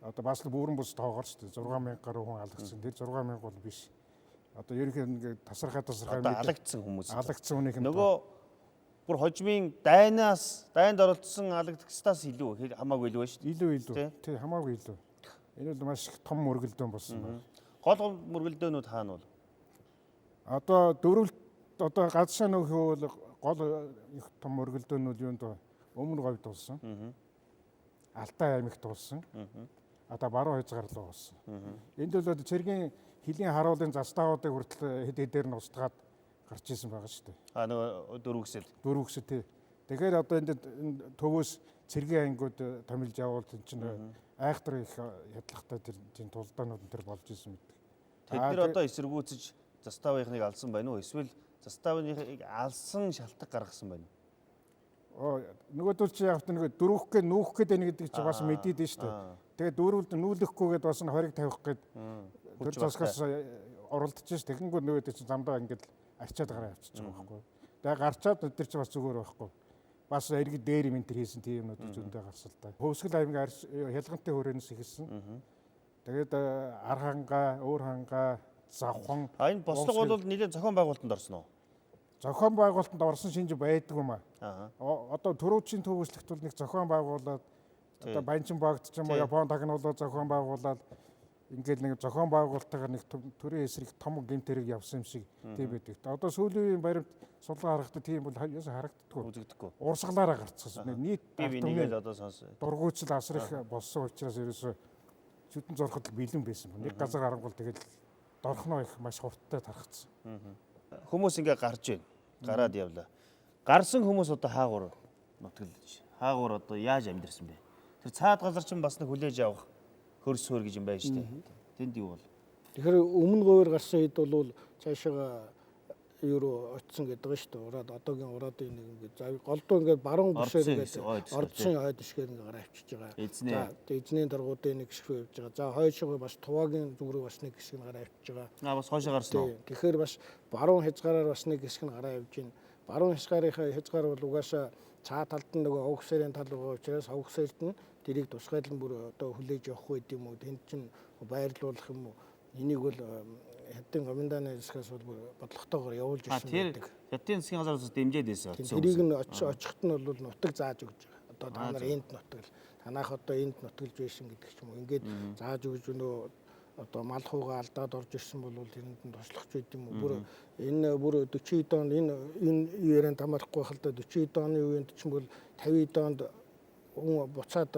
одоо бас л бүрэн бус тоогоор шүү дээ. 6 мянга гаруй хүн алгацсан. Тэр 6 мянга бол биш. Одоо ерөнхийдөө ингээд тасархай алагдсан хүмүүс. Алагдсан хүнийх нь нөгөө бүр хожмын дайнд оролцсон алагдагчдаас илүү хамаагүй илүү байна шүү дээ. Илүү. Тий, хамаагүй илүү. Энэ бол маш том мөргөлдөөн болсон байна. Гол мөргөлдөөнүүд хаана бол? Одоо дөрвөлт одоо гадшаа нөхөө бол гол их том мөргөлдөөнүүд юунд өмнө говьд болсон. Алтай аймагт болсон. Одоо баруун хязгаарлуу болсон. Энд бол цэргийн хилийн харуулын застаавуудыг хүртэл хэд хэдээр нь устгаад гарч ирсэн байгаа шүү дээ. Нөгөө дөрвөсөд тий. Тэгэхээр одоо энд төвөөс цэргийн ангиуд томилж явуул энэ чинь айхтар их хядлагатай тийм тулдаанууд тэр болж ирсэн мэт. Тэд нэр одоо эсэргүүцэж заставынхныг алсан байна уу? Эсвэл заставынхыг алсан шалтгаан гаргасан байна уу? Нөгөөдөл чи яг нэг дөрвөх гээ нүүх гээд байна гэдэг чи бас мэдээд нь шүү дээ. Тэгээд дөрвөлд нүүлэхгүйгээд бас хориг тавих гээд тэр засгаас оролдож шүү. Тэгэнгүүт нөгөөдөл чи замдаа ингээд арчаад гараа явчихж байгаа байхгүй. Тэгээ гарчаад өдөр чи бас зүгээр байхгүй. Бас иргэд дээр юм энэ хийсэн тийм юмнууд зөндөө гарсал та. Хөвсгөл аймгийн хялгантай хөөрөнөөс ихэлсэн. Тэгээд Арханга, Өөр ханга, Завхан. Энэ бослого бол нэлээд зохион байгуулалтанд орсон уу? Зохион байгуулалтанд орсон шинж байдаг юм аа. Одоо төрөөчийн төвөслөгт бол нэг зохион байгуулаад одоо Банчин багт ч юм уу Япон тагнуулаад зохион байгуулаад ингээд нэг зохион байгуулалтаар нэг төрийн эсрэг том гэмт хэрэг явсан юм шиг тийм байдаг. Одоо сүүлийн баримт судалгаа харахад тийм бол яасан харагддаггүй. Үзэгдэхгүй. Урсгалаараа гарцсан. Нийт бинийгээ одоо сонсоо. Дургуйчл асар их болсон учраас ерөөсөө зүтэн зорхол бэлэн байсан. Нэг газар харангуул тэгэл дорхноо их маш хурдтай тархацсан. Хүмүүс ингээ гарч байна. Гараад явлаа. Гарсан хүмүүс одоо хаагур нутгалж. Хаагур одоо яаж амьдэрсэн бэ? Тэр цаад газар чинь бас нэг хүлээж авах хөрс хөр гэж юм байна шүү дээ. Тэнд юу бол? Тэгэхээр өмнө говьор гарсан хэд бол цаашаа юу руу очсон гэдэг байгаа шүү дээ. Ураад одоогийн ураадын нэг ингээд за голдуу ингээд баруун бүсээр ингээд ордсын хойд ишгээр ингээд гараа авчиж байгаа. За эзний даргуудын нэг хэсэг явж байгаа. За хойшоо бас Туваагийн зүг рүү бас нэг хэсэг нь гараа авчиж байгаа. Бас хойшоо гарсан уу? Тэгэхээр бас баруун хязгаараар бас нэг хэсэг нь гараа явж байна. Баруун хязгаар бол угаасаа цаа талд нь нөгөө хөвгсэрийн тал байгаа учраас хөвгсэрт нь тэрийг тусгайлан бүр одоо хүлээж авах үед юм уу тэнд чинь байрлуулах юм уу энийг бол хятадын коменданы засгаас бол бодлоготойгоор явуулж ирсэн байдаг. Хятадын засгийн газраас дэмжиж байсан. Тэрийг нь очихт нь бол нутаг зааж өгч байгаа. Одоо та нар энд нутгал танах одоо энд нутгалж байсан гэдэг ч юм уу. Ингээд зааж өгж өнөө одоо мал хуугаа алдаад орж ирсэн бол тэрэнд нь туслах ч байд юм уу. Бүр энэ бүр 40 он энэ юуэрэн тамарахгүй хэл да 40 оны үеинд ч юм бол 50 онд буцаад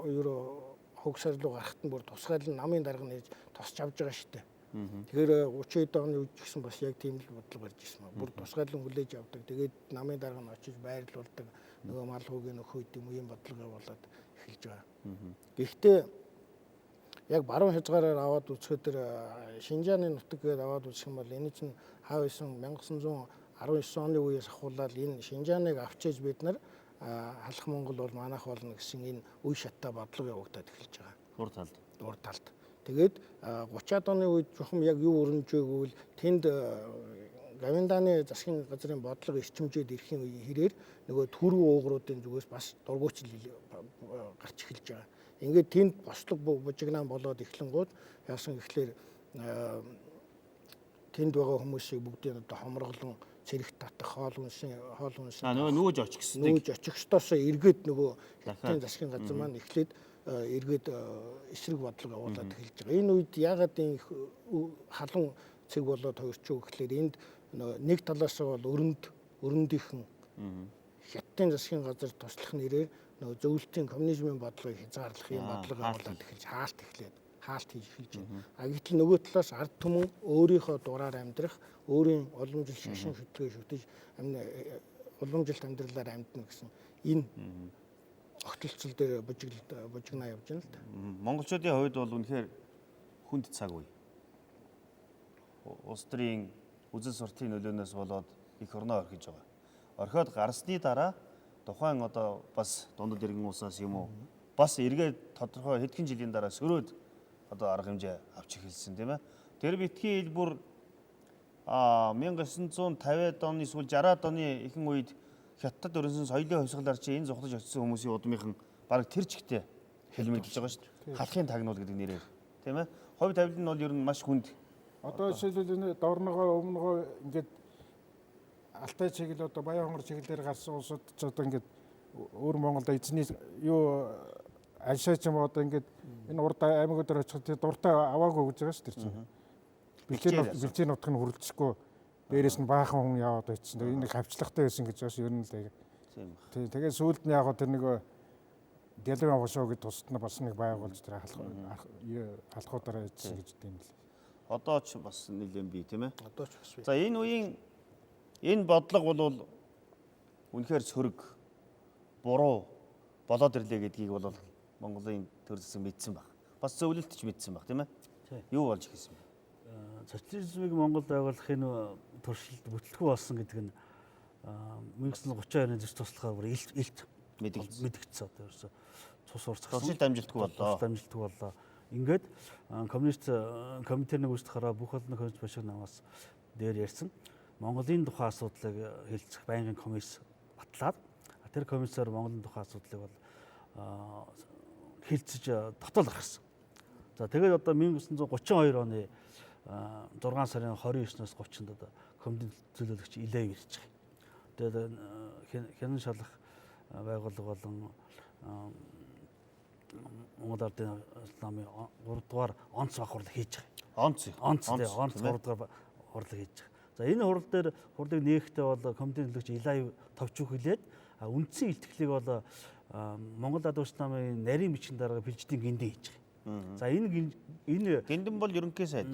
юу хөгсөр рүү гарахт нь бүр тусгайл намын дарга нээж тосч авч байгаа шүү дээ. Тэгэхээр 30 оны үед гэсэн бас яг тийм л бодлого барьж ирсэн ба. Бүр тусгайл хүлээж авдаг. Тэгээд намын дарга нь очиж байрлуулдаг. Нөгөө мал хуугийн нөхөд юм уу юм бодлого явуулаад эхэлж байгаа. Гэхдээ яг баруун хязгаараар аваад үзэхэд тэр Шинжааны нутаг гээд аваад үзэх юм бол энэ чинь хаа байсан 1919 оны үеэс ахуулаад энэ Шинжааныг авчиж бид нар халах Монгол бол манайх болно гэсэн энэ үе шаттай бодлого явагдаад эхэлж байгаа. Дур талд. Тэгээд 30-аад оны үед жоохон яг юу өрнөж байгааг тэнд Гавинданы засгийн газрын бодлого эрчимжээд ирэхин хэрээр нөгөө түрүү уугруудын зүгээс бас дургуйчл гарч эхэлж байгаа. Ингээд тэнд бослого бужигнаан болоод эхлэнгууд яасан гэхлээр тэнд байгаа хүмүүсийг бүгдийг одоо хомроглон цэрэг татах хоол уншин нүүж очих гэсэн. нүүж очихдоос эргээд нөгөө хятадын засгийн газар маань эхлээд эргээд эсрэг бодлого явуулаад эхэлж байгаа. Энэ үед яагаад энэ халуун цэг болоод хувирчуу гэхлээр энд нэг талаас бол өрөндийнхэн хятадын засгийн газар туслах нэрээр нөгөө зөвлөлтийн коммунизмын бодлогыг хязгаарлах юм бодлого явуулаад эхэлж хаалт хийж эхэлж байна. А гэтэл нөгөө талаас ард түмэн өөрийнхөө дураар амьдрах, өөрийн улам жил шашин шүтгээ шүтэж улам жилт амьдралаар амьдна гэсэн энэ огтлцол дээр бужигнаа явж байна л да. Монголчуудын хувьд бол үнэхээр хүнд цаг үе. Улс төрийн үзэл сурталчилгын нөлөөнөөс болоод их орноо орхиж байгаа. Орхиод гарсны дараа тухайн одоо бас дундад иргэн усаас юм уу бас эргээд тодорхой хэдхэн жилийн дараа сөрөөд одоо арга хэмжээ авч эхэлсэн тийм ээ. Тэр битгий хэлбэр 1950-ад оны эсвэл 60-ад оны ихэнх үед хятад өрнсөн соёлын хувьсгалаар чи энэ зугтаж очсон хүмүүсийн удмынхан баг тэр чигтээ хэлмэрлэж байгаа шүү дээ. Халахын тагнуул гэдэг нэрээр тийм ээ. Хувь тавилан нь бол ер нь маш хүнд. Одоо жишээлбэл энэ дорногоо өмнөгөө ингээд Алтай чиглэл одоо Баян хонгор чиглэлээр гарсан улсууд ч одоо ингээд өөр Монголд эзний юу альшаач юм одоо ингээд энэ урд аймагуудаар очих тэр дуртай аваагүй гэж байгаа шүү дээ. Бэлчээр нутг нь хүрэлцэхгүй дээрээс нь баахан хүн яваад байцсан. Энэ нэг хавчлагтай байсан гэж бас ер нь л тийм. Тэгээд сүүлд нь яг тэр нэг диалог авахшоо гэж тусад нь бас нэг байгуулж тэр халахуудаараа ичсэн гэж тийм л. Одоо ч бас нэлээд бий тийм ээ. Одоо ч бас бий. За энэ үеийн энэ бодлого бол үнэхээр сөрөг, буруу болоод ирлээ гэдгийг бол Монголын төр засаг мэдсэн баг. Бас зөвлөлтч мэдсэн баг тийм ээ. Юу болж ирсэн бэ? Социализмыг Монголд байгуулахын туршилт бүтлэхүү болсон гэдэг нь 1932 оны зэвсэгт туслахаар бүр илт мэдэгдсэн одоо ерөөсө цус урсгасан. Туршилт амжилтгүй боллоо. Ингээд коммунист комитетийн үүсгэхээр бүх олон коммунист башиг намаас дээр ярьсан. Монголын тухай асуудлыг хэлцэх байнгын комисс батлаад тэр комиссаар Монголын тухай асуудлыг бол хэлцэж дотоод гаргасан. За тэгээд одоо 1932 оны 6 сарын 29-наас 30-нд одоо комитет төлөөлөгч Илэв ирж байгаа. Тэгээд хянан шалах байгууллага болон Монгол Ардын намын 3 дугаар онц бахурлаг хийж байгаа. Онц 3 дугаар хурлаг хийж байгаа. За энэ хурал дээр хурлыг нээхдээ бол комитет төлөөлөгч Илэв товч хүлээд үндсэн илтгэлийг бол Монгол Ардын намын нарийн бичгийн дарга бэлждийн гиндэн хийж байгаа. За энэ гиндэн бол ерөнхий сайд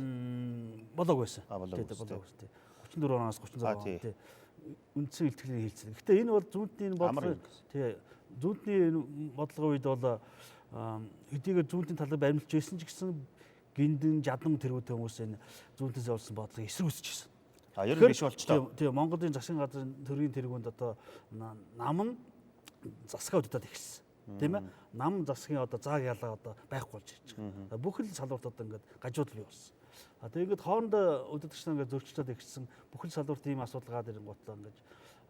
болоог байсан. Болоог байсан. 34 оноос 36 тий. Үндсэн илтгэлийг хийлцсэн. Гэхдээ энэ бол зүүнтний бодлого тий. Зүүнтний бодлогын үед бол хэдийгээр зүүнтийн талаар баримлж байсан ч гэсэн гиндэн жадан тэргүүтэй хүмүүс энэ зүүнтээс явуулсан бодлогыг эсрүүсэж байсан. Ер нь биш болчлоо. Тий. Монголын засгийн газрын төрийн тэргуунд одоо нам засгаа удаад эхэлсэн. Тийм ээ. Нам засгийн одоо зааг ялгаа одоо байхгүй болж ирж байгаа. Бүхэл салбарт одоо ингээд гажууд бий болсон. Тэгээд ингээд хоорондоо удирдагч нар ингээд зөрчлөөд ирсэн бүхэл салбарт ийм асуудал гараад ирэн готлоо ингээд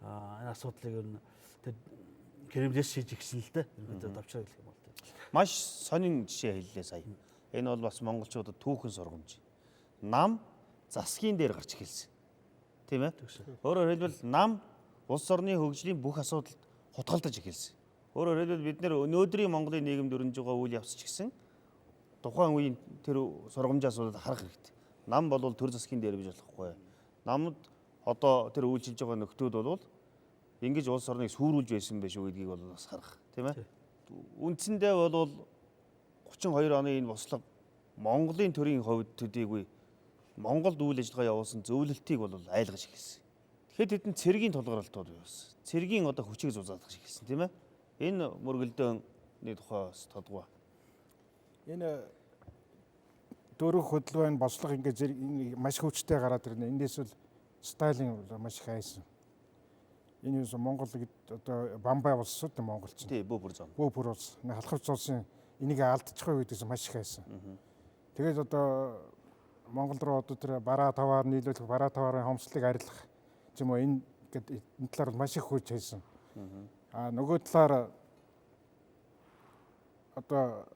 энэ асуудлыг ер нь тэр Кремлээс шийдэж ирсэн л дээ. Ингээд давчраа хэлэх юм бол тийм. Маш сонин жишээ хэллээ сая. Энэ бол бас монголчуудад түүхэн сургамж. Нам засгийн дээр гарч эхэлсэн. Тийм ээ. Өөрөөр хэлбэл нам улс орны хөгжлийн бүх асуудалд хутгалдаж эхэлсэн. Өөрөөр хэлбэл бид нэр өнөөдрийн Монголын нийгэмд өрнөж байгаа үйл явц ч гэсэн тухайн үеийн тэр сургамжаас харах хэрэгтэй. Нам бол төр засгийн дээр биж болохгүй. Намд одоо тэр үйлчилж байгаа нөхдүүд бол ингэж улс орныг сүрүүлж байсан байх шүү гэдгийг бол бас харах, тийм ээ. Үндсэндээ бол 32 оны энэ бослого Монголын төрийн хувьд төдийгүй Монголд үйл ажиллагаа явуулсан зөвлөлтийг бол айлгаж эхэлсэн. Тэгэхэд тэдэнд цэргийн тулгуурлалтууд байсан. Цэргийн одоо хүчийг зузаалгах эхэлсэн, тийм ээ. Энэ мөргөлдөөний тухай бас тодгоо. Энэ дөрөв хөдөлгөөний бослого ингээд маш хүчтэй гараад ирнэ. Эндээс бол стайлын маш их айсан. Энэ юу Монгол одоо Бамбай улс шүү дээ монголч. Тий, бөөбөр зам. Бөөбөр улс. Халахвч улсын энийг алдчих вэ гэдээс маш их айсан. Тэгээд одоо Монгол руу одоо тэр бараа таваар нийлүүлэх, бараа таваарын хомслыг арилгах юм уу энэ талаар маш их хүч хайсан. Нөгөө талаар одоо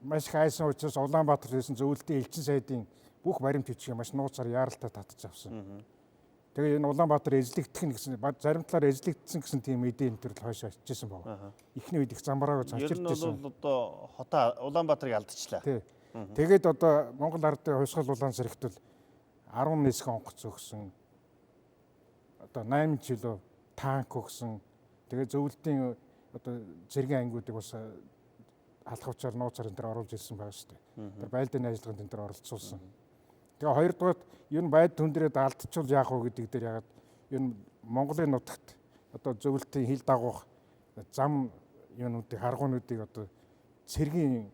маш их айсан учраас Улаанбаатар хийсэн зөвлөлтийн элчин сайдын бүх баримт бичгийг маш нууцаар яаралтай татаж авсан. Тэгээ энэ Улаанбаатар эзлэгдэх нь гэсэн зарим талаар эзлэгдсэн гэсэн тийм мэдээ энэ төр хойш очижсэн баг. Эхний үед их замбрааг цавчирчсэн. Ер нь бол одоо хотоо Улаанбаатарыг алдчихлаа. Тий. Тэгээд одоо Монгол ардын хувьсгал улаан сэрэгтэл 10 нисэх онгоц өгсөн. Одоо 8 жилөө танк өгсөн. Тэгээд зөвлөлтийн одоо зэргийн ангиудыг бас халахвчаар нууцаар энэ төр оруулж ирсэн байгаа шүү дээ. Тэр байлдааны ажиллагаанд энэ төр оролцуулсан. Тэгээ хоёрдугаар ер нь байд түндрээд алдчихвал яах вэ гэдэг дээр ягаад ер нь Монголын нутагт одоо зөвлөлтийн хил дагуух зам юунуудыг харгуунуудыг одоо цэргийн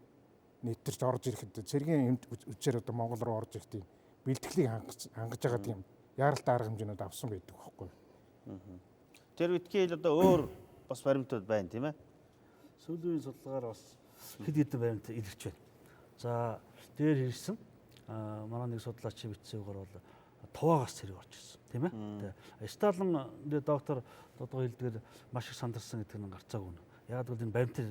нийтэрч орж ирэхэд цэргийн хүчээр одоо Монгол руу орж ирэх тийм бэлтгэлийг хангаж байгаа тийм яралтай арга хэмжээнүүд авсан байдаг байхгүй. Тэр үтгийн хил одоо өөр бас баримтууд байна тийм ээ. Сүүлийн судалгаагаар бас хэд хэдэн баримт илэрч байна. За дээр ирсэн манай нэг судлаач бичсэн үгээр бол туваагаас зэрэг орж ирсэн тийм ээ. Сталин доктор тодгоо хэлдгээр маш их сандарсан гэдэг нь гарцаагүй нэ. Яг л энэ баримтыг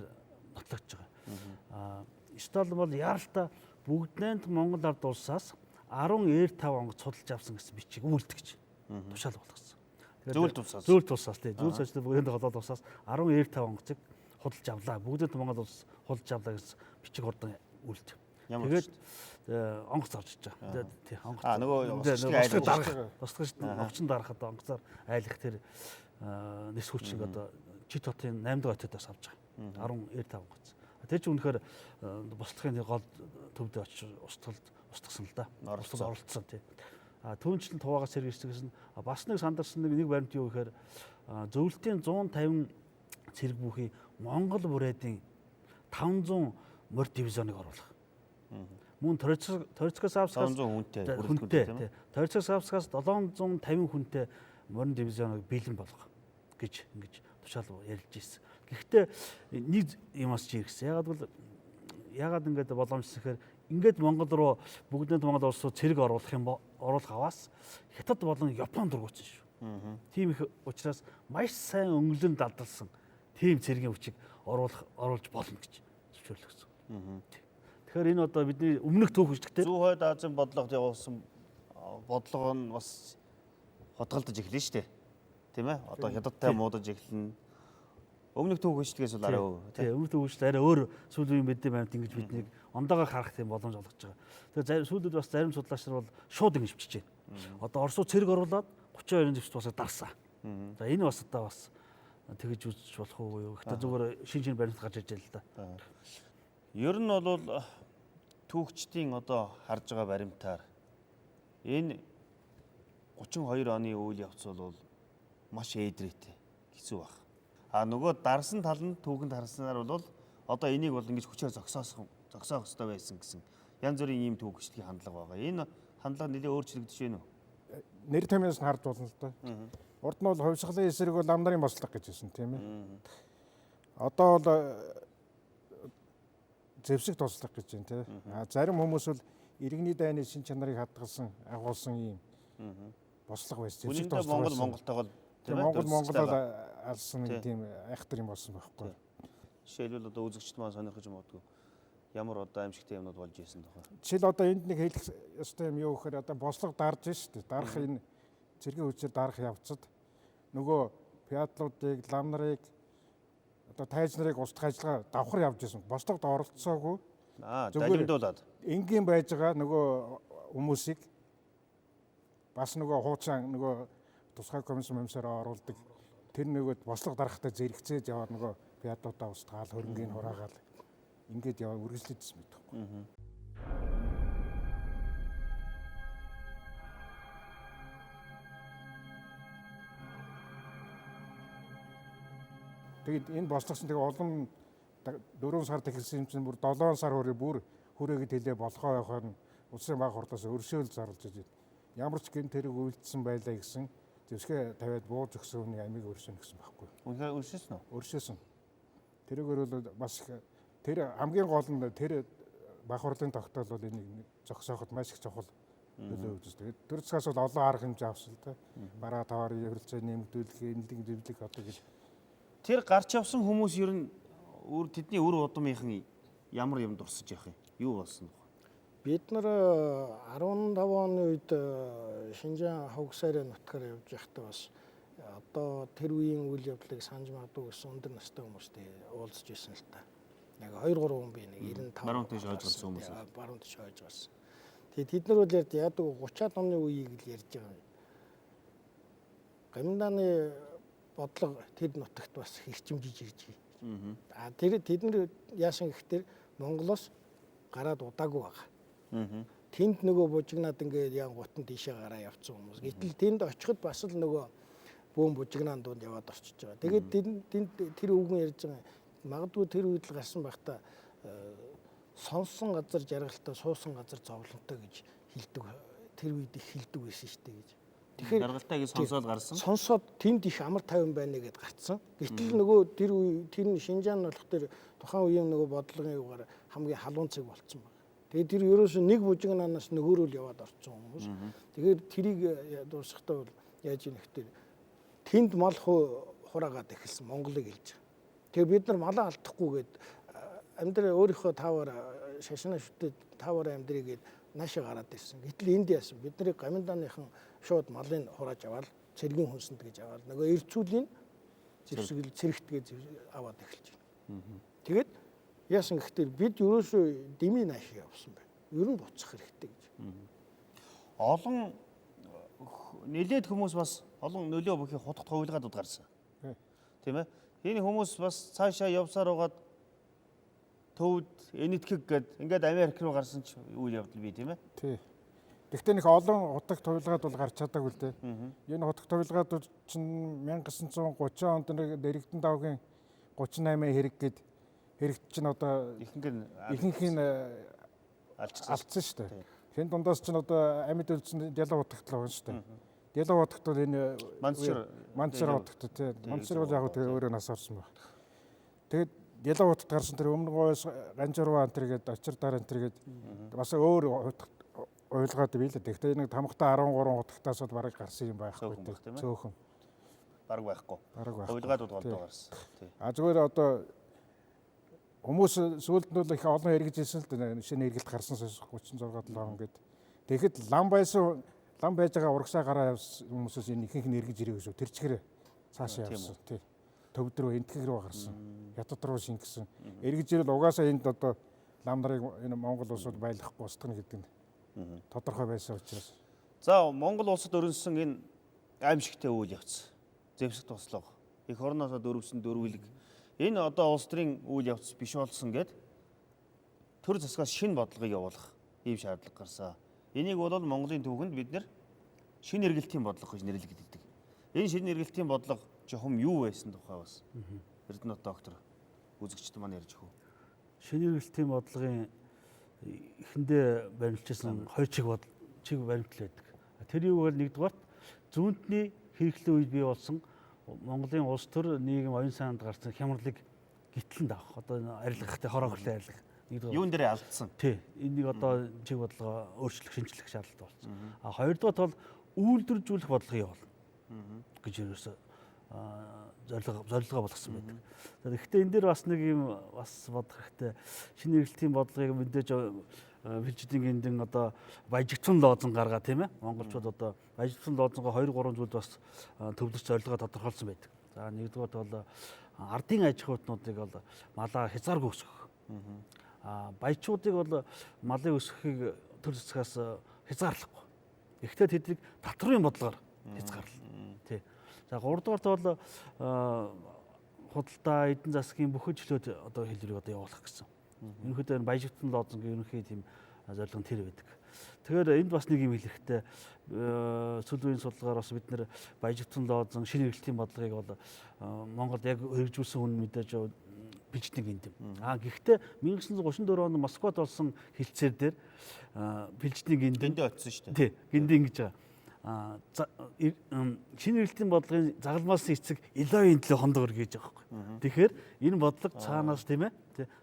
нотлогдож байгаа. Сталин бол яаралтай бүгднээнд Монгол ард улсаас 10 5 онгоц судалж авсан гэсэн бичиг үйлдэгч тушаал болгосон. Зөвлөлт улсаас тийм зөвлөлт ажлын бүгдээнд холоод улсаас 10 5 онгоцыг худалж авлаа. Бүгдээнд Монгол улс худалж авлаа гэсэн бичиг хурдан үйлдэх. Тэгээд онгоц орж иж байгаа. Тийм онгоц. Нөгөө огцон дарахад онгоцоор айлах тэр нэс хүчийг одоо Чит хотын 8 дахь хотоос авч байгаа. 10 5 онгоц. Тэр чинь үнэхээр бослогын гол төвд очиж устгасан л да. Оролцсон тийм. Түүнчлэн туваагаас сэргийгсэн гэсэн бас нэг сандарсан нэг баримт юу гэхээр зөвлөлтийн 150 цэрэг бүхий Монгол бүрээдийн 500 морь дивизионыг оруулах. Мөн Торцкоос авсгаас 500 хүнтэй тийм ээ. Торцкоос авсгаас 750 хүнтэй морин дивизионыг бэлэн болгох гэж ингэж тушаал ярилж ирсэн. Гэхдээ нэг юмас чи ирсэн. Ягаад ингэж боломжтой гэхээр ингээд Монгол руу бүгдээд Монгол улсууд цэрэг оруулах аваас Хятад болон Япон дургуутсан шүү. Тийм их учраас маш сайн өнгөлөнд далдалсан тийм цэргийн хүчийг оруулж болно гэж зөвшөөрлөгсөн. Тэгэхээр энэ одоо бидний өмнөх түүх хүчтэй Зүүн хойд Азийн бодлогод явуулсан бодлого нь бас хотголдож эхлэн шүү дээ. Тийм ээ? Одоо Хятадтай муудаж эхэлнэ. Өмнөх түүх хүчлэгээс бол арай өөр. Тийм, өмнөх түүх хүчтэй арай өөр сүүлийн мэдээ баримт ингэж биднийг ондоогоор харах тийм боломж олгож байгаа. Тэгэхээр сүүлд бас зарим судлаач нар бол шууд ингэж бичиж байна. Одоо Оросууд цэрэг оруулаад 32 зэвсэгт бас дарсан. За энэ бас одоо бас тэгэж үзэж болох уу юу? Гэхдээ зүгээр шин баримт гарч иж байл л да. Ер нь бол түүхчдийн одоо харж байгаа баримтаар энэ 32 оны үйл явц бол маш ээдрээтэй хэцүү баг. Нөгөө дарсан тал нь түүхэнд харснаар бол одоо энийг бол ингэж хүчээр зогсоох хэрэгтэй байсан гэсэн янз бүрийн ийм түүхчдийн хандлага байгаа. Энэ хандлага нэлээд өөрчлөгдөж байна уу? Нэр томьёос нь харж болно л да. Урд нь бол хувьсгалын эсрэг бол амнарын бослого гэж хэлсэн тийм ээ. Одоо бол зэвсэгт бослого гэж байна тийм. Зарим хүмүүс бол иргэний дайны шин чанарыг хадгалсан агуулсан ийм бослого байсан. Зэвсэгт бослого Монголтойгоо Монгол алсан нэг тийм айхтар юм болсон байхгүй. Жишээлбэл одоо үзэгчд маань сонирхож магадгүй ямар одоо аимшигтай юмнууд болж ирсэн тохоо. Жишээл одоо энд нэг хэлэх ёстой юм юу гэхээр одоо бослого дарж шүү дээ. Дарах энэ цэргийн хүчээр дарах явцад нөгөө пиадлуудыг, лам нарыг одоо тайз нарыг устгах ажиллагаа давхар явж ирсэн. Бослогод оролцоогүй. Далимдуулаад. Энгийн байж байгаа нөгөө хүмүүсийг бас нөгөө хуучин нөгөө тусгай комиссаар оруулдаг. Тэр нөгөөд бослого дарахтаа зэрэгцээж яваад нөгөө пиадлуудаа устгаал, хөрөнгөний хураагаал ингээд яваа үргэлжлэжсэн мэт байхгүй. Тэгэд энэ бослогсон тэгээ олон 4 сард эхэлсэн юм чинь бүр 7 сар бүр хүрээгэд хэлээ болохоо явахаар нь улсын баг хурдаас өршөөл зарлж ижид. Ямар ч гэмт хэрэг үйлдэлсэн байлаа гэсэн зэвсгээ тавиад бууж өгсөн хүний амийг өршөөнө гэсэн байхгүй. Үнэхээр өршөөсөн үү? Өршөөсөн. Тэрүүгээр бол бас тэр хамгийн гол нь тэр баг хурлын тогтоол бол энийг зогсооход маш их чухал нөлөө үзэж. Тэгээд тэр цагаас бол олон арга хэмжээ авсан л да. Бараа таварын хөрөлцөө нэмэгдүүлэх, энэлэг дэвлэг одоо гэж. Тэр гарч явсан хүмүүс ер нь тэдний үр удмынхан ямар юм дурсаж явах юм? Юу болсон бэ? Бид нар 15 оны үед Шинжаан хавг сайрын нутгаар явж байхдаа бас одоо тэр үеийн үйл явдлыг санаж магадгүй гэсэн өндөр настай хүмүүстэй уулзж ирсэн л та. Яг 2 3 хүн би нэг 95 баруун тийш хойж гарсан хүмүүс. Баруун тийш хойж гарсан. Тэгээд тэд нар бол яадаг 30-аад оны үеийг л ярьж байгаа юм. Гоминдааны бодлого тэр нутагт бас хэрчимжиж ирж байгаа. Тэд нар яасан гэхээр Монголоос гараад удаагүй байгаа. Тэнд нөгөө бужигнаад ингээд ян гутан тийшээ гараа явцсан хүмүүс. Гэтэл тэнд очиход бас л нөгөө бөөм бужигнаан донд яваад орчиж байгаа. Тэгээд тэр үгэн ярьж байгаа. Магадгүй тэр үед л гарсан байхдаа сонсон газар жаргалтай суусан газар зовлонтой гэж хэлдэг. Тэр үед их хэлдэг байсан шүү дээ гэж. Тэгэхээр жаргалтай гэж сонсоод гарсан. Сонсоод тэнд их амар тайван байна гэд гарцсан. Гэтэл нөгөө тэр Шинжаан болох тэр тухайн үеийн нөгөө бодлогын югаар хамгийн халуун цэг болцсон байна. Тэгээд тэр ерөөсөө нэг бужигнаанаас нөгөөрөө л яваад орсон хүмүүс. Тэгээд тэрийг дуусгахдаа бол яаж ийм ихтэй тэнд мал хураагаад эхэлсэн Монголыг хэлж. Тэгээд бид нар малаа алдахгүйгээд амьдрал өөрийнхөө таваар шашина шүтээд таваар амьдрийгээд наашаа гараад ирсэн. Гэтэл энд яасан бид нарыг гоминдааныхан шууд малын хурааж аваад цэргийн хүнсэнд гэж аваад нөгөө эрцүүлийн зэвсэгт цэрэгтгээ аваад эхэлж байна. Тэгээд яасан гэхээр бид ерөөсөө дэмий наашаа явсан байна. Ер нь буцах хэрэгтэй гэж. Олон нэлээд хүмүүс бас олон нөлөө бүхий хутагт хувилгаад гарсан. Тийм ээ. Энэ хүмүүс бас цаашаа явсаар байгаад төвд энэтхэг гээд ингээд Америк руу гарсан ч үйл явдал бий тийм ээ. Тий. Гэхдээ нэг олон хутагт хувилгаад бол гарч чадаагүй л дээ. Энэ хутагт хувилгаадууд чинь 1930 онд Эрэгдэн давгийн 38 хэрэг гээд хэрэгт чинь одоо ихэнх нь алдсан шүү дээ. Хэн дундаас чинь одоо амьд үлдсэн ялуу хутагт л байгаа шүү дээ. Ялуу хутагт бол энэ мандшир хутагт тий. Мандшир бол яг тэр өөрөө нас орсон баг. Тэгээд ялуу хутагт гарсан тэр өмнө гоос ганжурваа антер гээд очир дараа антер гээд бас өөр хутагт уйлгаад бийлээ. Гэхдээ нэг тамхта 13 хутагтаас бол бараг гарсан юм байхгүй тий. Цөөхөн. Бараг байхгүй. Хувилгаадууд голдоо гарсан. Тий. Зүгээр одоо хүмүүс сүүлд нь бол их олон эргэж ирсэн л дээ. Шинэ эргэлт гарсан 36 7 он гээд. Тэгэхэд лам байж байгаа урагшаа гараа явсан хүмүүсээс энэ ихэнх нь эргэж ирээ гэж. Тэр чихэр цаашаа явсан тий. Төвд рүү энтгэг рүү гарсан. Ятад руу шингэсэн. Эргэж ирэл угаасаа энд одоо лам нарыг энэ Монгол улсууд байлгахгүй устгах гэдэг нь тодорхой байсан учраас. За Монгол улсад өрнөсөн энэ аимшигтэй үйл явц. Зэвсэгт бослого. Их орноосоо дөрвсөн дөрвөлг. Энэ одоо улс төрийн үйл явц биш болсон гэд төр засгаас шинэ бодлогыг явуулах ийм шаардлага гарсан. Энийг бол Монголын түүхэнд бид нэр шинэ эргэлтийн бодлого гэж нэрлэгддэг. Энэ шинэ эргэлтийн бодлого жоохон юу байсан тухай бас Эрдэнэт доктор үзэгчд маань ярьж өгөө. Шинэ эргэлтийн бодлогын эхэндээ баримтжсэн хоёр чиг баримтал байдаг. Тэр юу гэвэл нэгдүгээр зүүнтний хэрэглээ үед бий болсон Монголын улс төр нийгэм оюун санаанд гарсан хямралыг гитлэн давах. Одоо арилгахтай хороогтой арилгах. Юун дээрээ алдсан. Тий. Энийг одоо чиг бодлого өөрчлөх, шинжлэх шаардлага болсон. Хоёрдугаар бол үйлдвэржүүлэх бодлогыг явуулна гэж ерөөсөө зорилгоо болгосон байдаг. Тэгэхдээ энэ дээр бас нэг юм бас бодох хэрэгтэй. Шинэ эргэлтийн бодлогыг мэдээж Филжидийн гиндэн одоо баяжигдсан лоозон гаргаа тийм ээ. Монголчууд одоо баяжигдсан лоозонгоо 2 3 зүйлд бас төвлөрч зорилгоо тодорхойлсон байдаг. За нэгдүгээр бол ардын аж ахуйнуудыг бол малаа хязгааргүй өсгөх. Баячуудыг бол малын өсгөхийг төр засгаас хязгаарлахгүй. Гэхдээ тэднийг татврын бодлогоор хязгаарлана. Тий. За 3 дугаарт бол худалдаа эдийн засгийн бүх хөлтлөөд одоо хэлбэрийг одоо явуулах гэсэн. Ерөнхийдөө энэ баяжигдсан лоозонгийн ерөнхий тийм зорилго нь тэр байдаг. Тэгэхээр энд бас нэг юм хэлэх хэрэгтэй. Сүүлийн судалгаар бас бид нэр баяжигдсан лоозон шинэ эргэлтийн бодлогыг бол Монголд яг хэрэгжүүлсэн хүн мэдээж Филжидийн гинд юм. Гэхдээ 1934 онд Москвад болсон хэлцээр дээр Филжидийн гиндээ очсон шүү дээ. Тий, гиндээ ингэж байгаа. Шинэ эргэлтийн бодлогын загалмаас эцэг Иловын төлөө хондоо гэж байгаа байхгүй. Тэгэхээр энэ бодлого цаанаас тийм ээ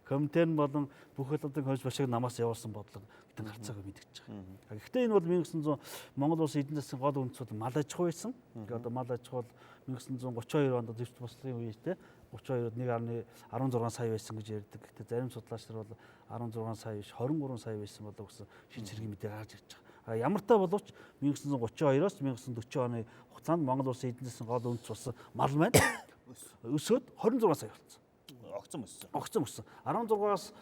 Коминтерн болон бүх улсын хойш башиг намаас явуулсан бодлого гэдэг гарцаагүй мэдгэж байгаа. Гэхдээ энэ бол 1900 Монгол улсын эдийн засгийн гол үндэс бол мал аж ахуй байсан. Одоо мал аж ахуй бол 1932 онд зэвсэгт бослогын үеэс 32-д 1.16 сая байсан гэж ярьдаг. Гэхдээ зарим судлаач нар бол 16 сая биш 23 сая байсан болов гэсэн шин цэргийн мэдээ гарч ирж байгаа. Ямар та боловч 1932-оос 1940 оны хугацаанд Монгол улсын эдийн засгийн гол үндэс болсон мал маань өсөөд 26 сая болсон. Огцом өссөн. 16-аас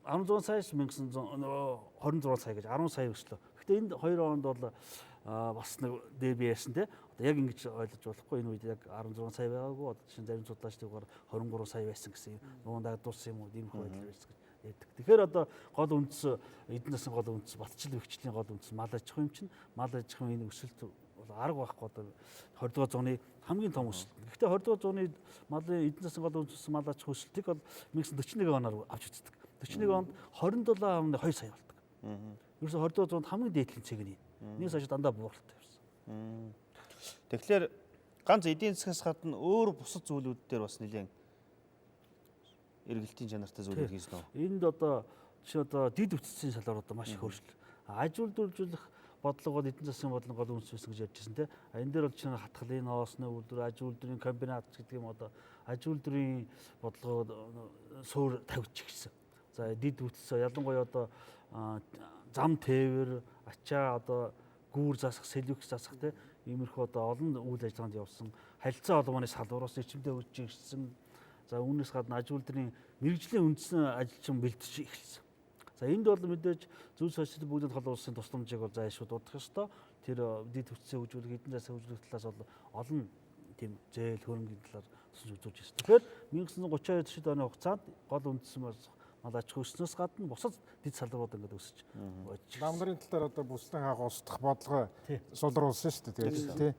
16 саяас 1926 сая гэж 10 сая өслөө. Гэхдээ энд 2 онд бол бас нэг дээр би ярьсан те. Одоо яг ингэж ойлгож болохгүй энэ үед яг 16 сая байгаагүй. Одоо чинь зарим судлаачдаар 23 сая байсан гэсэн нуун дагдуулсан юм уу ийм байдал байсан гэж ярьдаг. Тэгэхээр одоо гол үндэс эдийн засгийн гол үндэс батчлал бэхжлийн гол үндэс мал аж ахуй юм чинь мал аж ахуйн энэ өсөлт бол арга байхгүй одоо 20-р зууны хамгийн том өсөлт. Гэхдээ 20-р зууны малын эдийн засгийн гол үндэс мал аж ахуй өсөлтийг бол 1941 оноор авч үздэг. 41 онд 27.2 сая болдог. Ерөөсө 20-р зуунд хамгийн дээдлийн цэг нь. Нэг сая дандаа бууралтай байсан. Тэгэхээр ганц эдийн засгаас гадна өөр бусад зүйлүүд дээр бас нэлээд эргэлтийн чанартай зүйлүүд хийсэн үү? Энд одоо жишээ одоо дид үтцийн салбар одоо маш их хөршил. Аж үйлдвэрлэх бодлого бол эдийн засгийн бодлого гол үндэс байсан гэж ярьжсэн тийм. Энэ дээр бол чинь хатгалын оосны үйлдвэр, аж үйлдвэрийн комбинат гэдэг юм одоо аж үйлдвэрийн бодлого суур тавьж ирсэн. За дид үтц ялангуяа одоо зам тээвэр, ачаа одоо гүүр засах, сэлвэкс засах тийм иймэрхүү одоо олон үйл ажиллагаанд явсан. Харилцаа холбооны салбараас эрчимтэй хөгжиж ирсэн. За үүнээс гадна аж үйлдвэрийн мэрэгжлийн үндэсний ажилчин бэлдэж эхэлсэн. За энд бол мэдээж зөв социалист бүгдэд хол улсын тусламжийг бол зайлшгүй дуудах ёстой. Тэр дид үтцээ хөгжүүлэх, эдийн засгийн хөгжүүлэх талаас бол олон тийм зээл хөрөнгөний талаар тусламж үзүүлж ирсэн. Тэгэхээр 1932 оны хугацаанд гол үндэс мал аж ахуй өснөөс гадна бусад дид салбарууд ингээд өсөж байж. Нам нарын талаар одоо бүслэн хаага устдах бодлого сулруулсан шүү дээ. Тэгээд тий.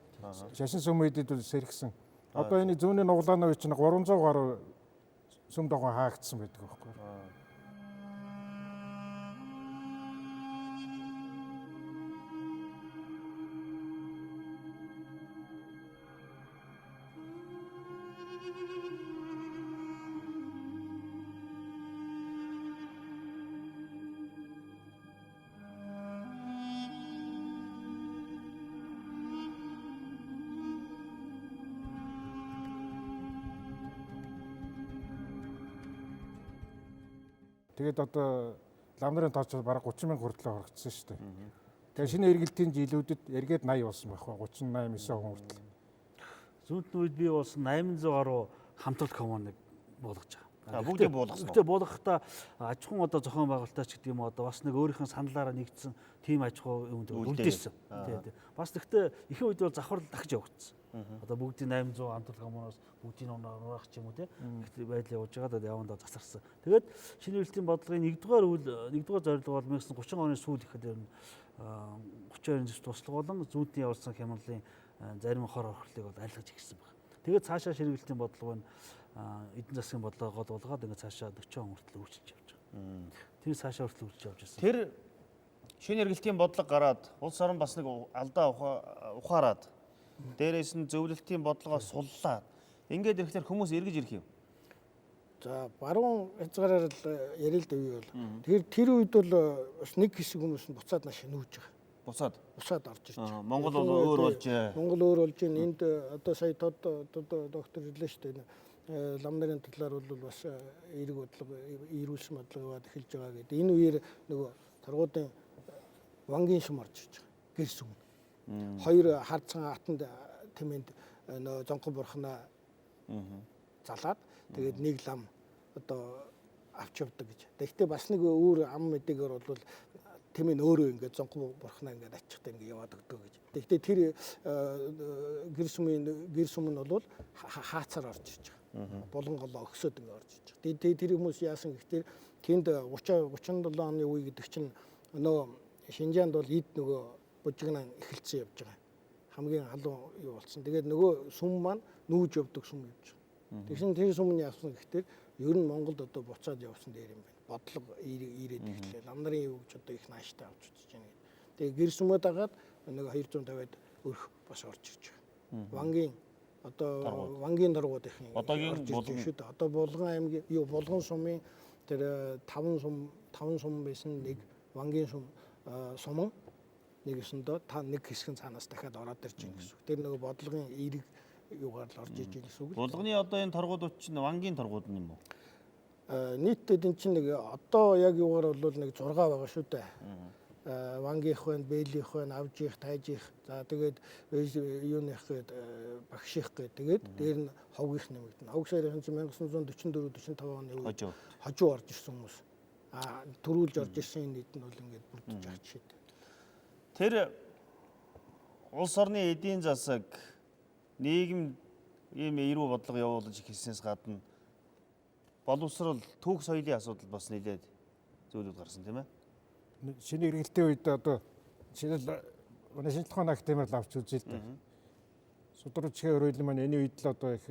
Шашин сүм эдэд бол сэргсэн. Одоо энэ зүүнний нуглааны үе чинь 300 гаруй сүм дагуу хаагдсан байдаг байхгүй. Тэгээд одоо лам нарын тооч бараг 30 мянга хүртэл хоригдсон шүү дээ. Тэгээд шинэ эргэлтийн жилүүдэд эргээд 80 болсон байх ба 38 9 хүн хүртэл. Зүүнтний үед бий болсон 800 гаруй хамтралт коммуныг болгож байгаа. Бүгдийг болгосон. Бүгдээ болгохдоо аж ахуйн одоо зохион байгуулалтаач гэдэг юм одоо бас нэг өөрийнх нь саналаараа нэгдсэн тим аж ахуй юмд үлдээсэн. Тий. Бас гэхдээ ихэнх үед бол завхрал дахиж явагдсан. Одоо бүгдийн 800 хамтралт коммуноос бүгдийн нураах ч юм уу тий байдал явуулж байгаа да явандаа засарсан. Тэгээд шинэ эргэлтийн бодлогын 1-р зорилго бол 1930 оны сүүл ихэд 32-ын зэвсэгт туслах болон зүүнтний явуулсан хямралын зарим хор орхлыг бол айлгаж ирсэн байна. Тэгээд цаашаа шинэ эргэлтийн бодлого нь эдийн засгийн бодлогоо болгоод ингээд цаашаа 40 он хүртэл үргэлжлэж явж байгаа. Тэр цаашаа хүртэл үргэлжлэж явж ирсэн. Тэр шинэ эргэлтийн бодлого гараад улс орон бас нэг алдаа ухаарад дээрээс нь зөвлөлтийн бодлогоо суллаад ингээд ирэхээр хүмүүс эргэж ирэх юм. За баруун хязгаараар л ярил л үе бол. Тэгэхээр тэр үед бол бас нэг хэсэг хүмүүс нь буцаад нааш нүүж байгаа. Буцаад орж ирж байгаа. Монгол бол өөр болж. Монгол өөр болж байна. Энд одоо сая доктор хэллээ шүү дээ. Лам нарын талаар бол бас эерэг бодлого, ирүүлсэн бодлого яваад эхэлж байгаа гэдэг. Энэ үеэр нөгөө таргуудын вангийн шум орж ирж байгаа. Гэр сүм. Хоёр хардсан атанд тэмээнд нөө зонхон бурхнаа залаад тэгээд нэг лам одоо авч явдаг гэж. Тэгэхдээ бас нэг өөр ам мэдээгээр бол тэмээ өөрөө ингээд зонхон бурхнаа ингээд ачихтай ингээд яваад өгдөг гэж. Тэгэхдээ тэр гэр сүм нь бол хаацаар орж ирж байгаа. Булан голоо өгсөд ингээд орж ирж байгаа. Тэр хүмүүс яасан гэхээр тэнд 37 оны үе гэдэг чинь нөө Шинжаанд бол эд нөгөө бужигнаа эхэлсэн явж байгаа. Хамгийн халуун юу болсон. Тэгээд нөгөө сүм маань нүүж явдаг сүм явж байгаа. Тэгсэн тэр сүм нь яасан гэхээр ер нь Монголд одоо буцаад явсан дээр юм байна. Бодлого ирээд ирлээ. Лам нарын юу гэж одоо их нааштай авч үзэж байна гэдэг. Тэгээд гэр сүмөө дагаад нэг 250-ад өрх бас орж ирж байгаа. Вангийн одоо вангийн дургууд их одоогийн шүү дээ. Одоо Булган аймгийн юу Булган сумын тэр 5 сум байсан нэг вангийн суман нэгэсэндөө та нэг хэсэг цаанаас дахиад ороод ирж байгаа гэсэн. Тэр нөгөө бодлогын эерэг юугаар л орж иж байгаа гэсэн үг. Булганы одоо энэ торгуудууд чинь вангийн торгууд юм уу? Нийтдээ энэ чинь нэг одоо яг юугаар бол нэг 6 байгаа шүү дээ. Вангийнх байна, бэлийнх байна, авжих, тайжих. За тэгээд юуных гээд багших гээд тэгээд дээр нь ховгийнх нэмэгдэнэ. Ховг сарын чинь 1944-45 оны үед хожуу орж ирсэн хүмүүс. Төрүүлж орж ирсэн нийт нь бол ингээд бүрдэж байгаа жишээ. Тэр улс орны эдийн засаг нийгэм ийм эрүү бодлого явуулж эхэлснээс гадна боловсрол түүх соёлын асуудал бас нэлээд зүйлүүд гарсан тийм ээ. Шинэ эргэлтийн үед одоо жишээл манай шинжлэх ухааны академиар авч үзээ л дээ. Судрагчгийн хөрөөлөн маань энэ үед л одоо их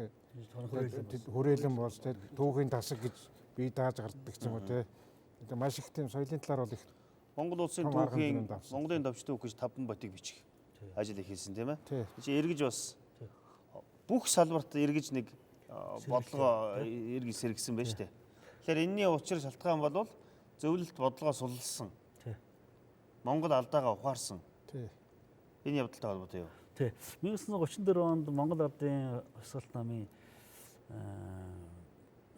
хүрээлэн болж түүхийн тасаг гэж бие дааж гардаг ч юм уу те. Маш их тийм соёлын талаар бол их Монгол улсын түүхийн Монголын товч түүх гэж 5 ботыг бичих ажил эхэлсэн тийм ээ. Чи эргэж бас бүх салбарт эргэж нэг бодлого эргэж сэргсэн байна шүү дээ. Тэгэхээр энэний учир шалтгаан бол зөвлөлт бодлогоо суллсан. Монгол алдаагаа ухаарсан. Энэ явдалтай холбоотой юу? Тий. 1934 онд Монгол Ардын Хувьсгалт намын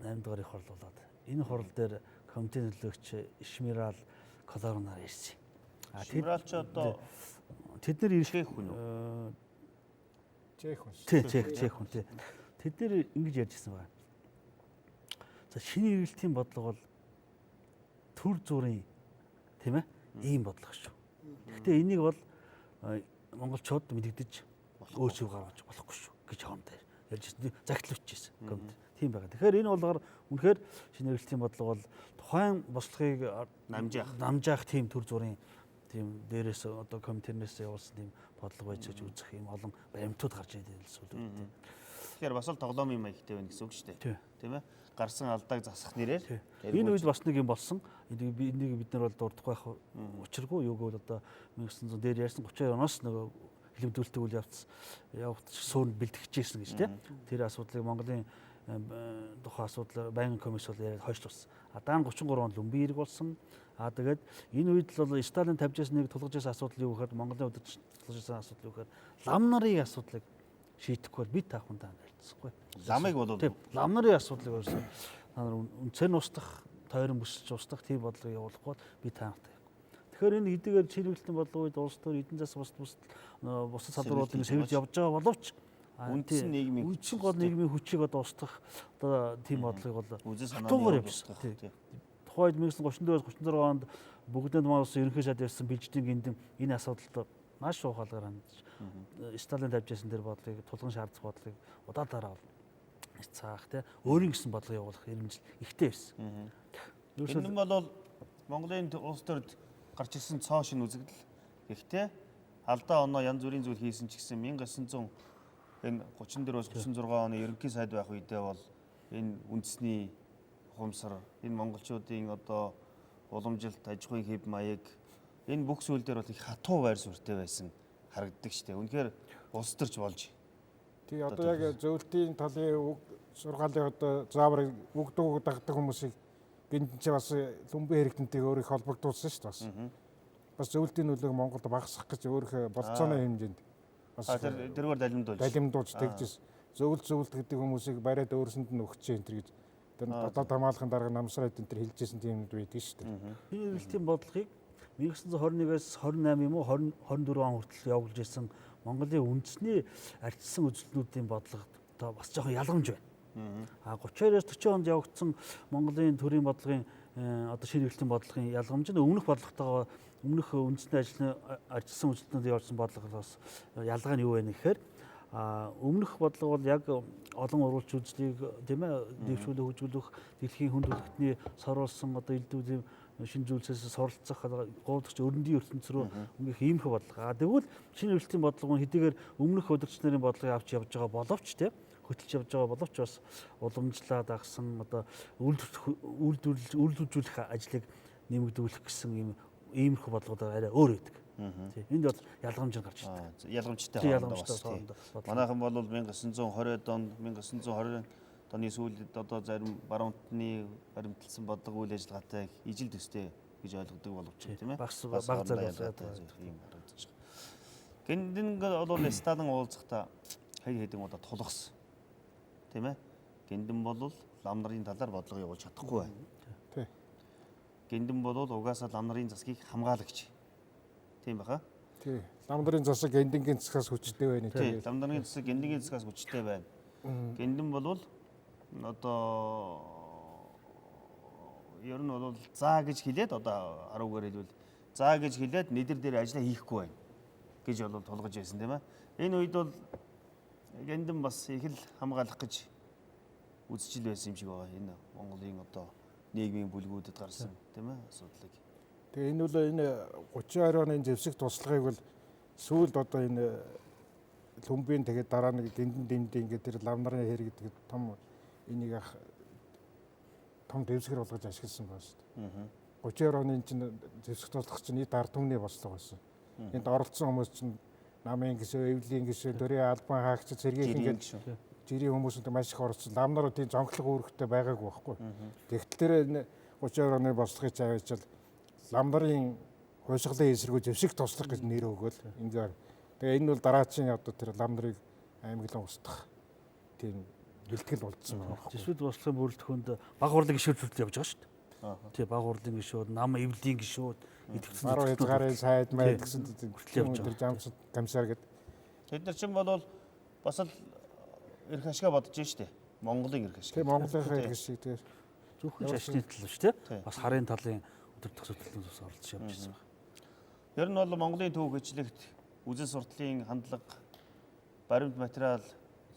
8 дугаар их хурал болоод энэ хурал дээр комитет нөлөөгч Шмирал Колоронаар ирсэн. Шмирал ч одоо тэд нар чех хүн үү? Чех хүн. Чех хүн тий. Тэд нар ингэж ярьжсэн байна. За шинэ эргэлтийн бодлого бол төр зүрийн тийм ээ ийм бодлого шүү. Гэхдээ энийг бол монголчууд мэдэгдэж өөрсдөө гаргаж болохгүй шүү гэж хоомдоо ярьжсэн. Загтлуулчихсэн. Тийм байгаа. Тэгэхээр энэ болгоор үнэхээр шинэ эргэлтийн бодлого бол тухайн бослогыг намжаах тийм төр зүрийн тийм дээрээс одоо комитетнээс явуулсан тийм бодлого байж үзэх юм олон баримтууд гарч ирээд л сүүл үед. Тэгэхээр бас л тоглоомын маягтай байна гэсэн үг шүү дээ. Тийм ээ. Гарсан алдааг засах нэрээр энэ үед бас нэг юм болсон. Энийг бид нар бол дурдахгүй байх учиргүй юу гэвэл одоо 1900 дээр ярьсан 32 оноос нөгөө хэлбэлдүүлэлтийг үйл явц суурь бэлтгэжсэн гэж тийм. Тэр асуудлыг Монголын тухайн асуудал байнгын комисс бол яриад хойшлуулсан. Даан 33 онд Лүмбийн хэрэг болсон. Тэгээд энэ үед л бол Сталин тавьж ирсэн нэг тулгаж ирсэн асуудал юу гэхээр Монголын удирдах тулгаж ирсэн асуудал юу гэхээр лам нарын асуудлыг шийдэхгүй бид та хүн таа ярьцсахгүй. Ламыг бол лам нарын асуудлыг өөрсдөө та нар үнцэн устгах, тойрон бүсэлж устгах тийм бодлогыг явуулахгүй би таахтай. Тэгэхээр энэ эдгээр чиргэлтэн бодлого үед улс төр эдийн засаг бусад салбаруудын сэвэлж явж байгаа боловч үндсэн нийгмийн гол нийгмийн хүчийг одоо устгах одоо тийм бодлогыг бол хатуугаар явуулсан. Тухайд 1934-36 онд бүгдээ маань улсын ерөнхий сайд ярьсан Билждийн гиндэн энэ асуудалд маш ухаалгаар хандж Сталин тавьж ирсэн тэр бодлогыг тулгын шаардах бодлогыг удаадаараа цаах тий өөрийн гэсэн бодлого явуулах эрмжил ихтэй байсан. Энэ бол Монголын улс төрд гарч ирсэн цоо шин үзэгдэл. Гэхдээ алдаа оноо янз бүрийн зүйл хийсэн ч гэсэн 1900 энэ 34-өөс 36 оны ерөнхий сайд байх үедээ бол энэ үндэсний ухамсар, энэ монголчуудын одоо уламжилт, аж ахуйн хэв маяг энэ бүх зүйл дээр бол их хатуу байр суурьтай байсан харагддаг шүү дээ. Үнэхээр улс төрч болж. Тэгээ одоо яг зөвлөлтийн талын сургаалын одоо заавар бүгд үг дагдаг хүмүүсийг гинт чи бас Лүмбийн хэрэгтэнтэйг өөрийг холбогдуулсан шүү дээ. Бас зөвлөлтийн нөлөөг Монголд багасгах гэж өөрийнхөө болцооны хэмжээнд бас тэргээр далимдуулж тэгжсэн. Зөвлөлт гэдэг хүмүүсийг бариад өөрсөнд нь өгч энэ төр гэж тэр дотоод хамгаалахын дарга намсраад энэ төр хэлжсэн тийм юм байдаг шүү дээ. Энэ эргэлтийн бодлогыг 1921-ээс 28 юм уу 24 он хүртэл явуулж ирсэн Монголын үндэсний ардчилсан үзэлтнүүдийн бодлого одоо бас жоохон ялгамж байна. 32-оос 40 онд явагдсан Монголын төрийн бодлогын одоо шинэ эргэлтийн бодлогын ялгамж нь өмнөх бодлоготойгоо өмнөх үндэсний ардчилсан үзэлтнүүд явуулсан бодлогоос ялгаа нь юу вэ гэхээр өмнөх бодлого бол яг олон урвалж үзлийг тийм ээ дэвшүүлэх хөгжүүлэх дэлхийн хүндрэлтний сорулсан одоо элдвүүдийн шинэ зүйлсээс суралцах гоолагч өрөндийн ертөнц рүү өнгөх иймэрхүү бодлого. Тэгвэл шинэ эргэлтийн бодлого нь хэдийгээр өмнөх удирдагч нарын бодлогыг авч явж байгаа боловч тийм хөтөлж явж байгаа боловч бас уламжлаад агсан одоо үйлдвэрлэж ажлыг нэмэгдүүлэх гэсэн иймэрхүү бодлогоор арай өөр байдаг. Энд бол ялгамж гарч ирдэг. Ялгамжтай хоорондоо. Манайхан бол 1920-ад онд 1920 оны сүүлд одоо зарим баруунтны баримтлсан бодлого үйл ажиллагаатай ижил төстэй гэж ойлгодог боловч тийм ээ. Баг зэрэг ийм харагдаж байна. Гиндэн бол Сталин уулзахдаа хэдэн удаа тулгсан. Тийм ээ. Гиндэн бол лам нарын талаар бодлого явуулж чадахгүй байна. Тий. Гиндэн бол угаасаа лам нарын засгийг хамгаалагч. Тийм баха. Тий. Лам нарын засаг гиндэнгийн засгаас хүчтэй байна. Тий. Лам нарын засаг гиндэнгийн засгаас хүчтэй байна. Гиндэн бол одоо ер нь бол заа гэж хэлээд одоо 10-гаар хэлбэл заа гэж хэлээд нэдэр дээр ажиллаа хийхгүй байна гэж бол тулгаж байсан тийм ээ. Энэ үед бол гиндэн бас их л хамгаалах гэж үзчихэл байсан юм шиг байгаа. Энэ Монголын одоо нийгмийн бүлгүүдэд гарсан тийм ээ асуудлыг. Тэгээ энэ бол энэ 32 оны зэвсэгт туслахыг бол сүүлд одоо энэ Лүмбийн тэгээд дараа нэг гиндэн дэмдээ ингээд тэр лам нарын хэрэг гэдэг том энийг том дэвсгэр болгож ашигласан байна шүү дээ. 32 оны чинь зэвсэгт туслах чинь нийт ард түмний бослого байсан. Энд оролцсон хүмүүс чинь намын гишүү, эвлийн гишүү, төрийн албан хаагч, цэргийн ингээд жирийн хүмүүсд маш их оролцсон. Лам нар тийм зонхлог үүрэгтэй байгаагүй байхгүй. Тэгтэл тэр энэ 32 оны бослогыг аваачаал лам нарын хуйсгалын эсрэгөө зэвсэгт туслах гэж нэр өгөөл ингээд. Тэгээ энэ бол дараачийн одоо тэр лам нарыг аймаглан устгах тийм бэлтгэл болцсон байна. Зэвсэгт бослогын бүрэлдэхүүнд баг урлын гишүүд хүртэл явж байгаа шүү дээ. Тий, баг урлын гишүүд, нам эвлийн гишүүд, идэвхсэн Маруу хязгаарын сайд маяг гэсэн тэр жамсад камсаар гэдэг. Тэд нар чинь бол бас л эрх ашгаа бодож штэ. Монголын эрх ашиг. Тэгээ Монголынхаа эрх ашиг тэгээ зөвхөн шашны тал биш тий. Бас харын талын өдөртөх асуудлын ус оролцож явж байсан байна. Ер нь бол Монголын түүх гэрчлэгт үзэл сурталын хандлага, баримт материал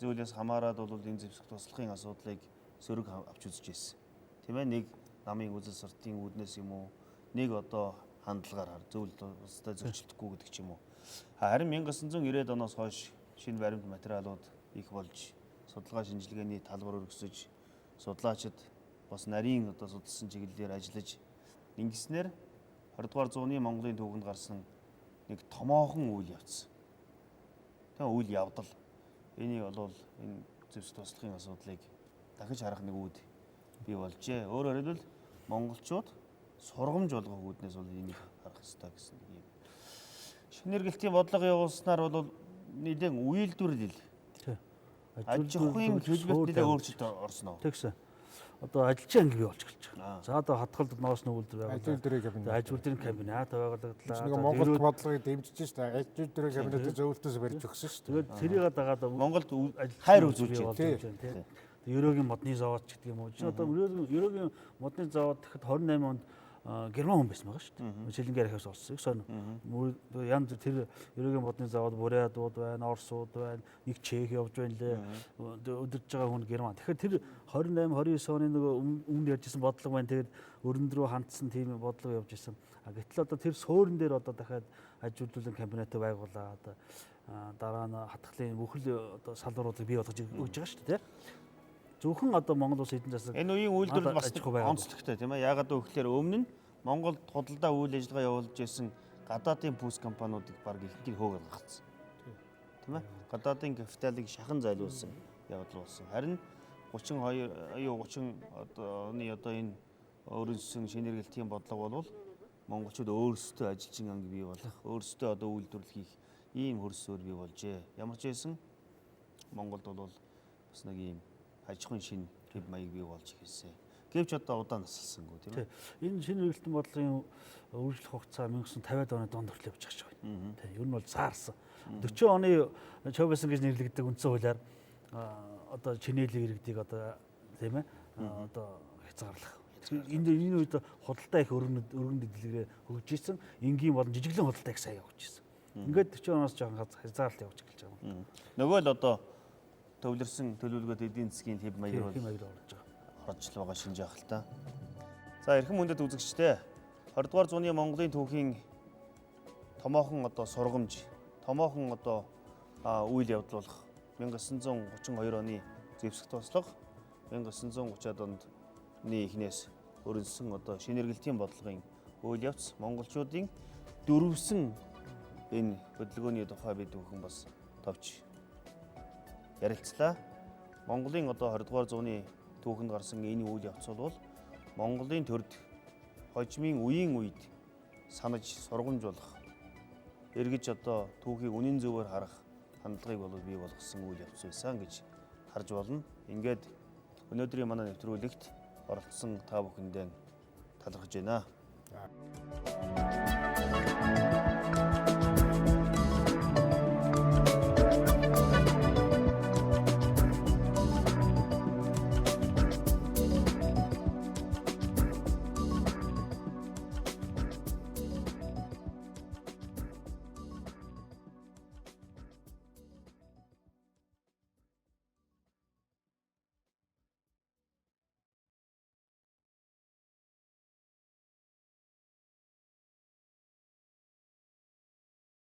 зүйлээс хамаарад бол энэ зэвсэгт туслахын асуудлыг сөрөг авч үзэж байсан. Тийм ээ, нэг намын үзэл сурталын үүднээс юм уу, нэг одоо хандлагаар зөвлөлт устай зөрчилдөхгүй гэдэг ч юм уу. Харин 1990-ад оноос хойш шинэ баримт материалууд их болж судалгаа шинжилгээний талбар өргөсөж судлаачид бас нарийн одоо судалсан чиглэлээр ажиллаж ингэснээр 20 дугаар зууны Монголын түүхэнд гарсан нэг томоохон үйл явц. Тэгээ үйл явдал энийг бол энэ зэвсэгт туслахын асуудлыг дахиж харах нэг үүд бий болжээ. Өөрөөр хэлбэл монголчууд сургамж болгох үүднээс бол энийг харах хэрэгтэй гэсэн нэг юм. Шинэргэлтийн бодлого явуулснаар бол нэгэн үйлдвэрлэл аж ахуйн төлөвлөлт нэлээд өөрчлөлт орсон уу? Тэгсэн. Одоо ажилчин анги бий болж эхэлж байгаа. За одоо хатгалд ноосны үйлдвэр байгуулалт. Ажил үйлдвэрийн кабинет байгуулагдлаа. Нэг Монгол бодлогыг дэмжиж штэ. Ажил үйлдвэрийн кабинетээ зөвлөлтөөс барьж өгсөн штэ. Тэгээд тэрийг дагаад Монголд хайр үзүүлж байна. Ерөөгийн модны завод ч гэдэг юм уу. Жишээ одоо ерөөгийн модны завод гэхэд 28 онд герман хүн байсан байгаа шүү дээ. Шилэнгээр ахиас олсон. Их сонь. Янз тэр ерөөгийн модны завод бурядууд байна, орсууд байна, нэг чех явж байна лээ. Өдөрж байгаа хүн герман. Тэгэхээр тэр 28 29 оны нэг өмнө ярьжсэн бодлого байна. Тэгээд өрөнд рүү хандсан тийм бодлого явж исэн. Гэтэл одоо тэр суурин дээр одоо дахиад аж үйлдвэрлэлийн кабинетээ байгуулаад дараа нь хатгалын бүхэл одоо салбаруудыг бий болгож өгч байгаа шүү дээ. Зөвхөн одоо Монгол улс эдийн засаг энэ үеийн үйлдвэрлэл бас онцлогтой тийм ээ. Яагаад гэвэл өмнө нь Монголд худалдаа үйл ажиллагаа явуулж исэн гадаадын пүүс компаниудыг баг ихэнхийг хөөгөл гаргацсан. Тийм ээ. Гадаадын капиталыг шахан зайлуулсан явдал болсон. Харин 30 оны одоо энэ өөрөөсөн шинэргэлтийн бодлого бол монголчууд өөрсдөө ажилчин анги бий болох, өөрсдөө одоо үйлдвэрлэл хийх ийм хөрсөөр бий болжээ. Ямар ч байсан Монголд бол бас нэг ийм аж ахуйн шинэ төв маяг бий болж ирсэн. Гэвч одоо удаан насалсангүй тийм ээ. Энэ шинэ хэрэглэлтийн бодлогын үргэлжлэх хугацаа 1950-ад оны донд хүртэл явж байгаа шүү. Тийм. Ер нь бол саарсан. 40 оны Чобэсэн гэж нэрлэгддэг үндсэн хуулиар одоо чинээлийн иргэдийг одоо тийм ээ одоо хязгаарлах. Энэ үед худалдаа их өргөн дэдлэгээ хөгжиж исэн. Энгийн болон жижиглэн худалдаа их сайн явж исэн. Ингээд 40 оноос жоохон хязгаарлалт явж эхэлж байгаа. Нөгөө л одоо төвлөрсөн төлөвлөгөөд эдийн засгийн хэв маягаар орж байгаа. Орж л байгаа шинж яах л та. За эрхэм хүндэт үзэгчдээ 20 дугаар зууны Монголын түүхийн томоохон одоо сургамж, томоохон одоо үйл явдал болох 1932 оны зэвсэгт туслах, 1930-ад оны эхнээс өрнөсөн одоо шинэргэлтийн бодлогын үйл явц монголчуудын дөрвсөн энэ хөдөлгөөний тухай бид бүхэн бас товч ярилцлаа. Монголын одоо 20 дугаар зууны түүхэнд гарсан энэ үйл явц бол Монголын төрд хожимын үеийн үед санаж сургамж болох эргэж одоо түүхийг үнэн зөвөөр харах хандлагыг бол бий болгосон үйл явц байсан гэж харж болно. Ингээд өнөөдрийн манай нэвтрүүлэгт оролцсон та бүхэндээ талархаж байна.